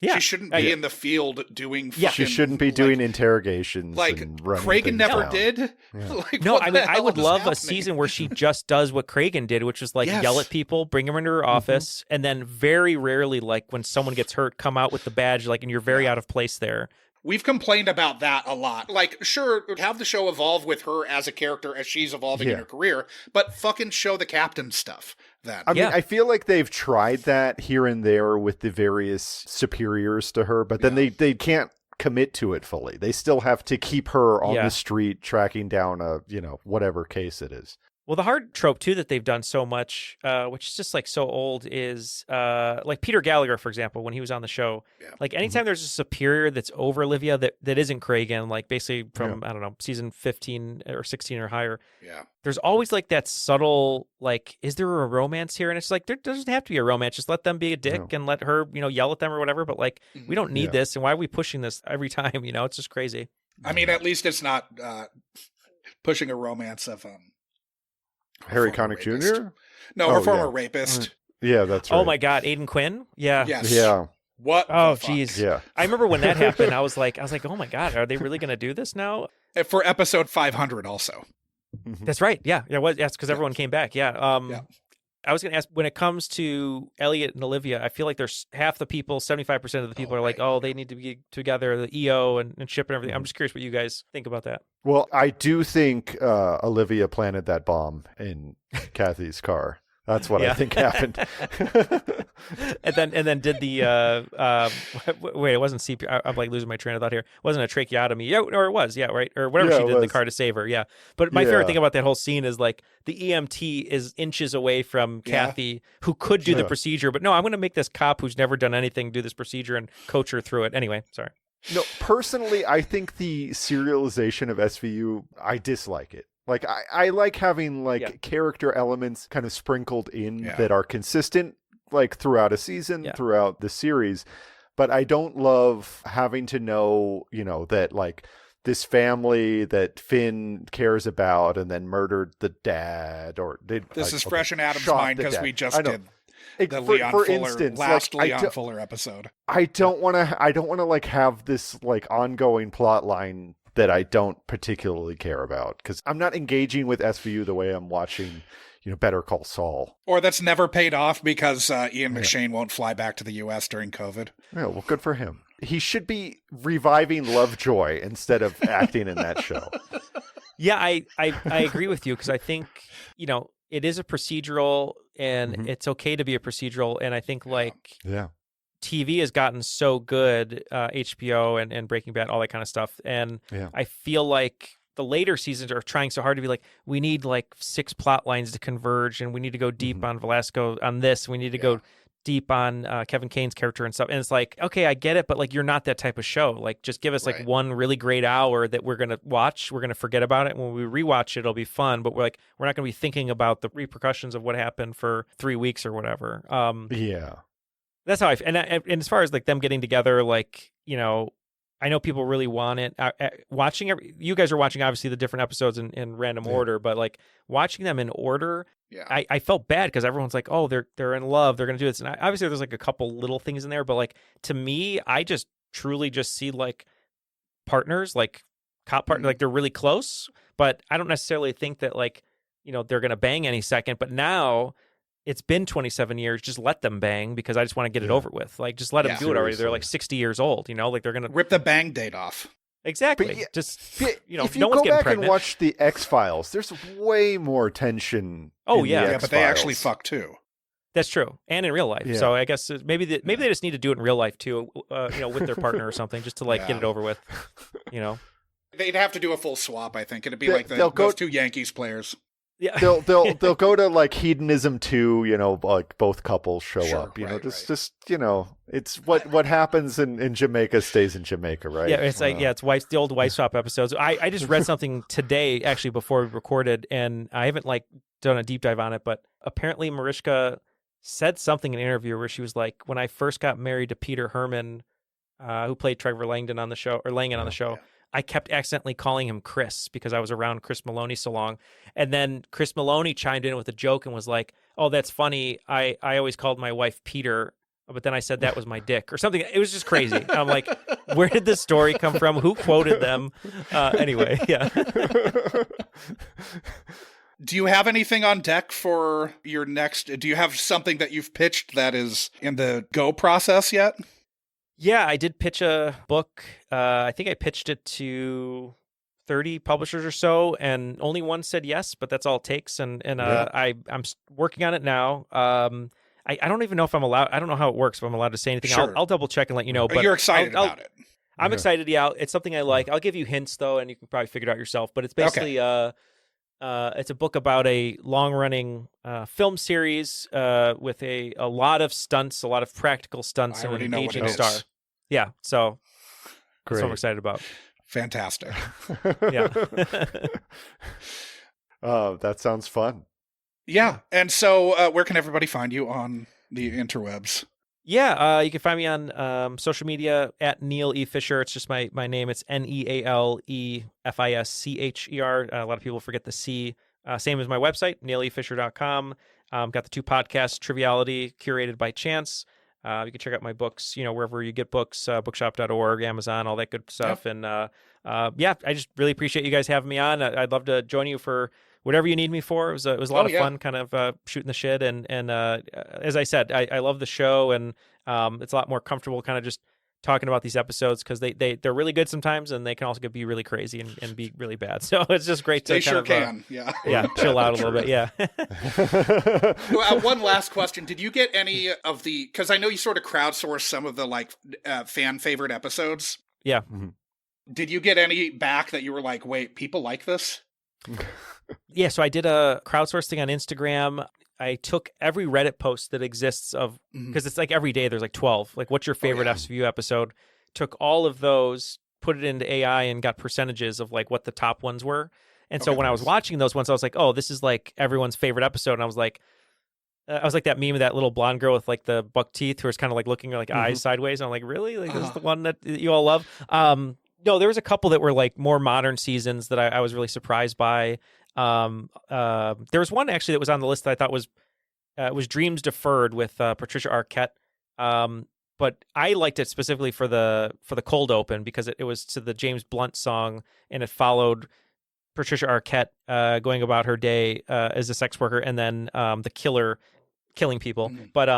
Yeah. She shouldn't be in the field doing fucking... She shouldn't be doing interrogations like and running Cragen never down. did. Yeah. Like, no, I mean, I would love happening? a season where she just does what Cragen did, which is like yell at people, bring them into her office, and then very rarely, like when someone gets hurt, come out with the badge, like, and you're very out of place there. We've complained about that a lot. Like, sure, have the show evolve with her as a character as she's evolving in her career, but fucking show the captain stuff then. I mean, I feel like they've tried that here and there with the various superiors to her, but then they can't commit to it fully. They still have to keep her on the street tracking down a, whatever case it is. Well, the hard trope too that they've done so much, which is just like so old, is like Peter Gallagher, for example, when he was on the show. Yeah. Like anytime there's a superior that's over Olivia that isn't Cragen, like basically from I don't know, season 15 or 16 or higher. Yeah. There's always like that subtle like, is there a romance here? And it's like there doesn't have to be a romance. Just let them be a dick and let her, yell at them or whatever. But like we don't need this, and why are we pushing this every time? It's just crazy. I mean, at least it's not pushing a romance of Harry Connick Jr.? No, her former rapist. Yeah, that's right. Oh my God, Aiden Quinn? Yeah. Yes. Yeah. What? Oh, geez. Yeah. I remember when that happened, I was like, oh my God, are they really going to do this now? For episode 500 also. That's right. Yeah. Yeah. That's because everyone came back. Yeah. I was going to ask, when it comes to Elliot and Olivia, I feel like there's half the people, 75% of the people are like, they need to be together, the EO and ship and everything. I'm just curious what you guys think about that. Well, I do think Olivia planted that bomb in Kathy's car. That's what I think happened. and then did the wait, it wasn't CPR. I'm like losing my train of thought here. It wasn't a tracheotomy. Yeah, or it was, right? Or whatever she did in the car to save her. Yeah. But my favorite thing about that whole scene is like the EMT is inches away from Kathy, who could do the procedure, but no, I'm going to make this cop who's never done anything do this procedure and coach her through it. Anyway, sorry. No, personally, I think the serialization of SVU, I dislike it. Like, I like having, character elements kind of sprinkled in that are consistent, like, throughout a season, throughout the series. But I don't love having to know, that, like, this family that Finn cares about and then murdered the dad or did. This is fresh in Adam's mind because we just did the Leon Fuller episode. I don't want to like have this like ongoing plot line that I don't particularly care about because I'm not engaging with SVU the way I'm watching, Better Call Saul. Or that's never paid off because Ian McShane won't fly back to the U.S. during COVID. Yeah, well, good for him. He should be reviving Lovejoy instead of acting in that show. Yeah, I agree with you because I think, it is a procedural and it's okay to be a procedural. And I think TV has gotten so good, HBO and Breaking Bad, all that kind of stuff. And I feel like the later seasons are trying so hard to be like, we need like 6 plot lines to converge and we need to go deep on Velasco on this. We need to go deep on Kevin Kane's character and stuff. And it's like, okay, I get it, but like, you're not that type of show. Like, just give us like one really great hour that we're going to watch. We're going to forget about it. When we rewatch it, it'll be fun, but we're not going to be thinking about the repercussions of what happened for 3 weeks or whatever. That's how and as far as like them getting together, like, I know people really want it. You guys are watching obviously the different episodes in random order, but like watching them in order, I felt bad because everyone's like, oh, they're in love, they're gonna do this, and obviously there's like a couple little things in there, but like to me, I just truly just see like partners, like cop partners, like they're really close, but I don't necessarily think that like they're gonna bang any second. But now it's been 27 years. Just let them bang because I just want to get it over with. Like, just let them do it already. They're like 60 years old, like they're going to rip the bang date off. Exactly. Just, if you no one's go getting back pregnant. and watch the X-Files, there's way more tension. Oh, in yeah. the Yeah, but they X-Files. actually fuck too. That's true. And in real life. Yeah. So I guess maybe they just need to do it in real life too, with their partner or something, just to like get it over with, They'd have to do a full swap, I think. It'd be like those 2 Yankees players. Yeah. They'll go to like Hedonism 2, like both couples show up, just it's what happens in Jamaica stays in Jamaica, right? Yeah, it's like it's the old wife swap episodes. I just read something today actually before we recorded, and I haven't like done a deep dive on it, but apparently Mariska said something in an interview where she was like, when I first got married to Peter Herman, who played Trevor Langdon on the show, or Langan on the show, I kept accidentally calling him Chris because I was around Chris Maloney so long. And then Chris Maloney chimed in with a joke and was like, oh, that's funny. I always called my wife Peter, but then I said that was my dick or something. It was just crazy. I'm like, where did this story come from? Who quoted them? Anyway, yeah. Do you have anything on deck for your next? Do you have something that you've pitched that is in the go process yet? Yeah, I did pitch a book. I think I pitched it to 30 publishers or so, and only one said yes, but that's all it takes. And I'm working on it now. I don't even know if I'm allowed. I don't know how it works, if I'm allowed to say anything. Sure. I'll double check and let you know. But you're excited about it. I'm excited. Yeah, it's something I like. I'll give you hints though, and you can probably figure it out yourself. But it's basically It's a book about a long-running film series with a lot of stunts, a lot of practical stunts, and an aging star. Yeah, so that's what I'm excited about. Fantastic. Yeah. That sounds fun. Yeah, and so where can everybody find you on the interwebs? Yeah, you can find me on social media at Neal E Fischer. It's just my name. It's NealEFischer. A lot of people forget the C. Same as my website, nealefischer.com. Got the 2 podcasts, Triviality, Curated by Chance. You can check out my books, wherever you get books, bookshop.org, Amazon, all that good stuff. Yep. And I just really appreciate you guys having me on. I'd love to join you for whatever you need me for. It was a lot of fun, kind of shooting the shit. And as I said, I love the show, and it's a lot more comfortable kind of just talking about these episodes, because they're really good sometimes, and they can also be really crazy and be really bad. So it's just great to they kind sure of can. chill out a little bit. Yeah. One last question: did you get any of the? Because I know you sort of crowdsourced some of the fan favorite episodes. Yeah. Mm-hmm. Did you get any back that you were like, wait, people like this? Yeah, so I did a crowdsource thing on Instagram. I took every Reddit post that exists of, because it's like every day there's like 12. Like, what's your favorite SVU episode? Took all of those, put it into AI, and got percentages of like what the top ones were. And so when I was watching those ones, I was like, oh, this is like everyone's favorite episode. And I was like that meme of that little blonde girl with like the buck teeth who was kind of like looking like eyes sideways. And I'm like, really? Like, this is the one that you all love? No, there was a couple that were like more modern seasons that I was really surprised by. There was one actually that was on the list that I thought was Dreams Deferred with Patricia Arquette. But I liked it specifically for the cold open, because it was to the James Blunt song, and it followed Patricia Arquette going about her day as a sex worker, and then the killer killing people. But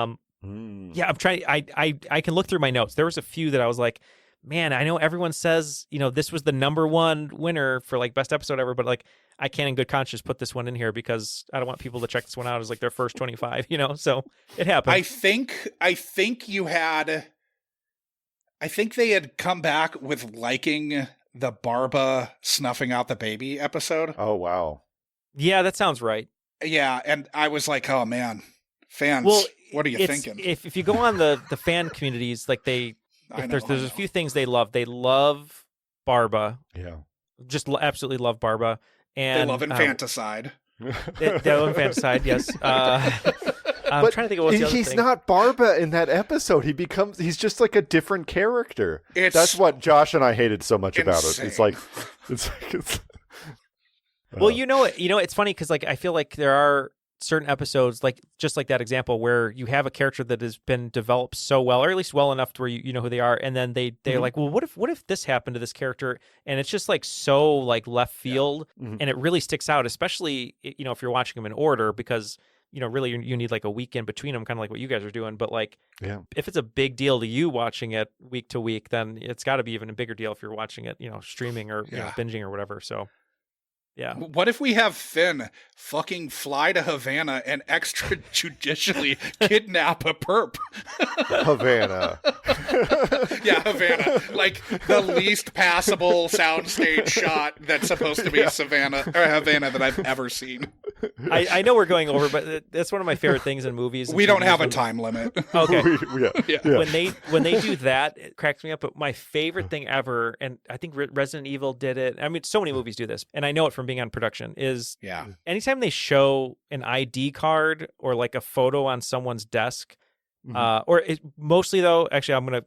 yeah, I'm trying. I can look through my notes. There was a few that I was like, man, I know everyone says, this was the #1 winner for like best episode ever, but like I can't in good conscience put this one in here because I don't want people to check this one out as like their first 25, so it happened. I think they had come back with liking the Barba snuffing out the baby episode. Oh, wow. Yeah, that sounds right. Yeah. And I was like, oh man, fans, what are you thinking? If you go on the fan communities, like there's a few things they love. They love Barba. Yeah. Just absolutely love Barba. And they love infanticide. They love infanticide, yes. I'm trying to think of what's the other he's thing. not Barba in that episode. He's just like a different character. That's what Josh and I hated so much about it. It's like well, it's funny because like I feel like there are certain episodes, like just like that example, where you have a character that has been developed so well, or at least well enough to where you know who they are, and then they're like, well, what if this happened to this character? And it's just like so like left field, and it really sticks out, especially if you're watching them in order, because really you need like a week in between them, kind of like what you guys are doing. But like, if it's a big deal to you watching it week to week, then it's got to be even a bigger deal if you're watching it, streaming or binging or whatever. So. Yeah. What if we have Finn fucking fly to Havana and extrajudicially kidnap a perp? Havana. Yeah, Havana. Like the least passable soundstage shot that's supposed to be Havana that I've ever seen. I know we're going over, but that's one of my favorite things in movies. We don't have a time limit. Okay. Yeah. When they do that, it cracks me up. But my favorite thing ever, and I think Resident Evil did it. I mean, so many movies do this, and I know it from being on production, is anytime they show an ID card or like a photo on someone's desk, mostly though, actually, I'm going to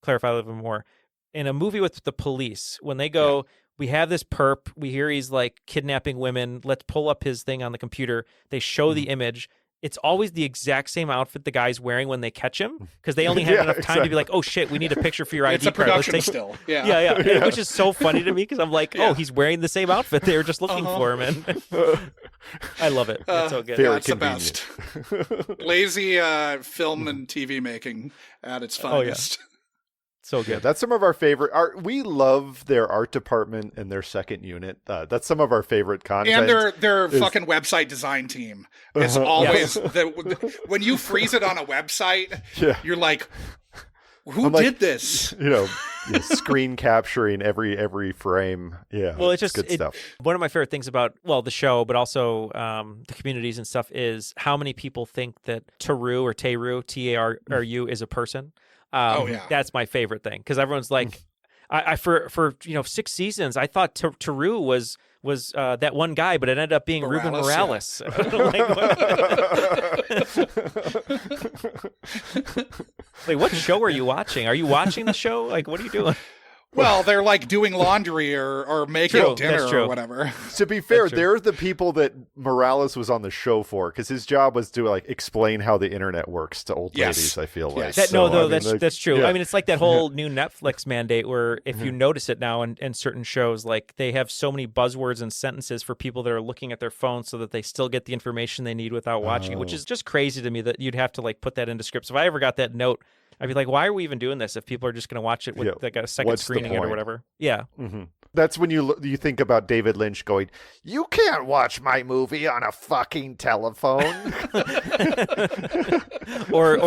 clarify a little bit more. In a movie with the police, when they go, we have this perp, we hear he's like kidnapping women, let's pull up his thing on the computer. They show the image. It's always the exact same outfit the guy's wearing when they catch him, because they only have enough time to be like, oh shit, we need a picture for your ID card. It's a production still. Yeah. Which is so funny to me, because I'm like, oh, he's wearing the same outfit. They were just looking for him. And I love it. It's so good. Very convenient. The best. Lazy film and TV making at its finest. So good. Yeah, that's some of our favorite art. We love their art department and their second unit. That's some of our favorite content. And their fucking website design team is always when you freeze it on a website, you're like, Who did this? Screen capturing every frame. Yeah. Well, it's just good stuff. One of my favorite things about, the show, but also the communities and stuff is how many people think that Taru, T-A-R-U, is a person. That's my favorite thing, because everyone's like, I for 6 seasons, I thought Taru was that one guy, but it ended up being Ruben Morales. Like, what show are you watching? Are you watching the show? Like, what are you doing? Well, they're like doing laundry or making dinner or whatever. To be fair, they're the people that Morales was on the show for, because his job was to explain how the internet works to old ladies, I feel like. That's true. Yeah. I mean, it's like that whole new Netflix mandate where if you notice it now in certain shows, like they have so many buzzwords and sentences for people that are looking at their phones so that they still get the information they need without watching it, which is just crazy to me that you'd have to put that into scripts. If I ever got that note, I'd be like, why are we even doing this if people are just going to watch it with a second screening or whatever? Yeah. Mm-hmm. That's when you think about David Lynch going, you can't watch my movie on a fucking telephone. or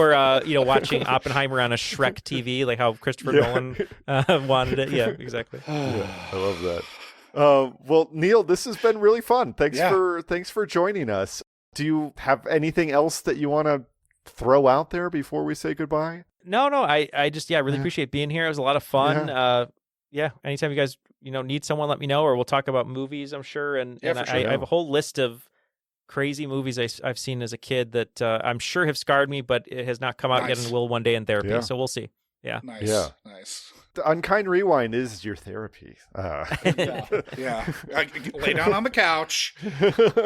watching Oppenheimer on a Shrek TV, like how Christopher Nolan wanted it. Yeah, exactly. I love that. Well, Neal, this has been really fun. Thanks for joining us. Do you have anything else that you want to throw out there before we say goodbye? No, I just really appreciate being here. It was a lot of fun. Anytime you guys need someone, let me know, or we'll talk about movies, I'm sure. And sure. I have a whole list of crazy movies I've seen as a kid that I'm sure have scarred me, but it has not come out yet and will one day in therapy. So we'll see. Yeah. Nice. The Unkind Rewind is your therapy. Lay down on the couch.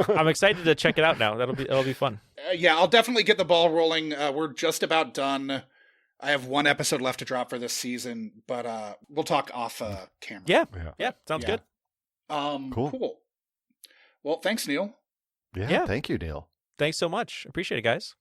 I'm excited to check it out now. That'll be fun. I'll definitely get the ball rolling. We're just about done. I have one episode left to drop for this season, but we'll talk off camera. Yeah. Sounds good. Cool. Well, thanks, Neal. Yeah, thank you, Neal. Thanks so much. Appreciate it, guys.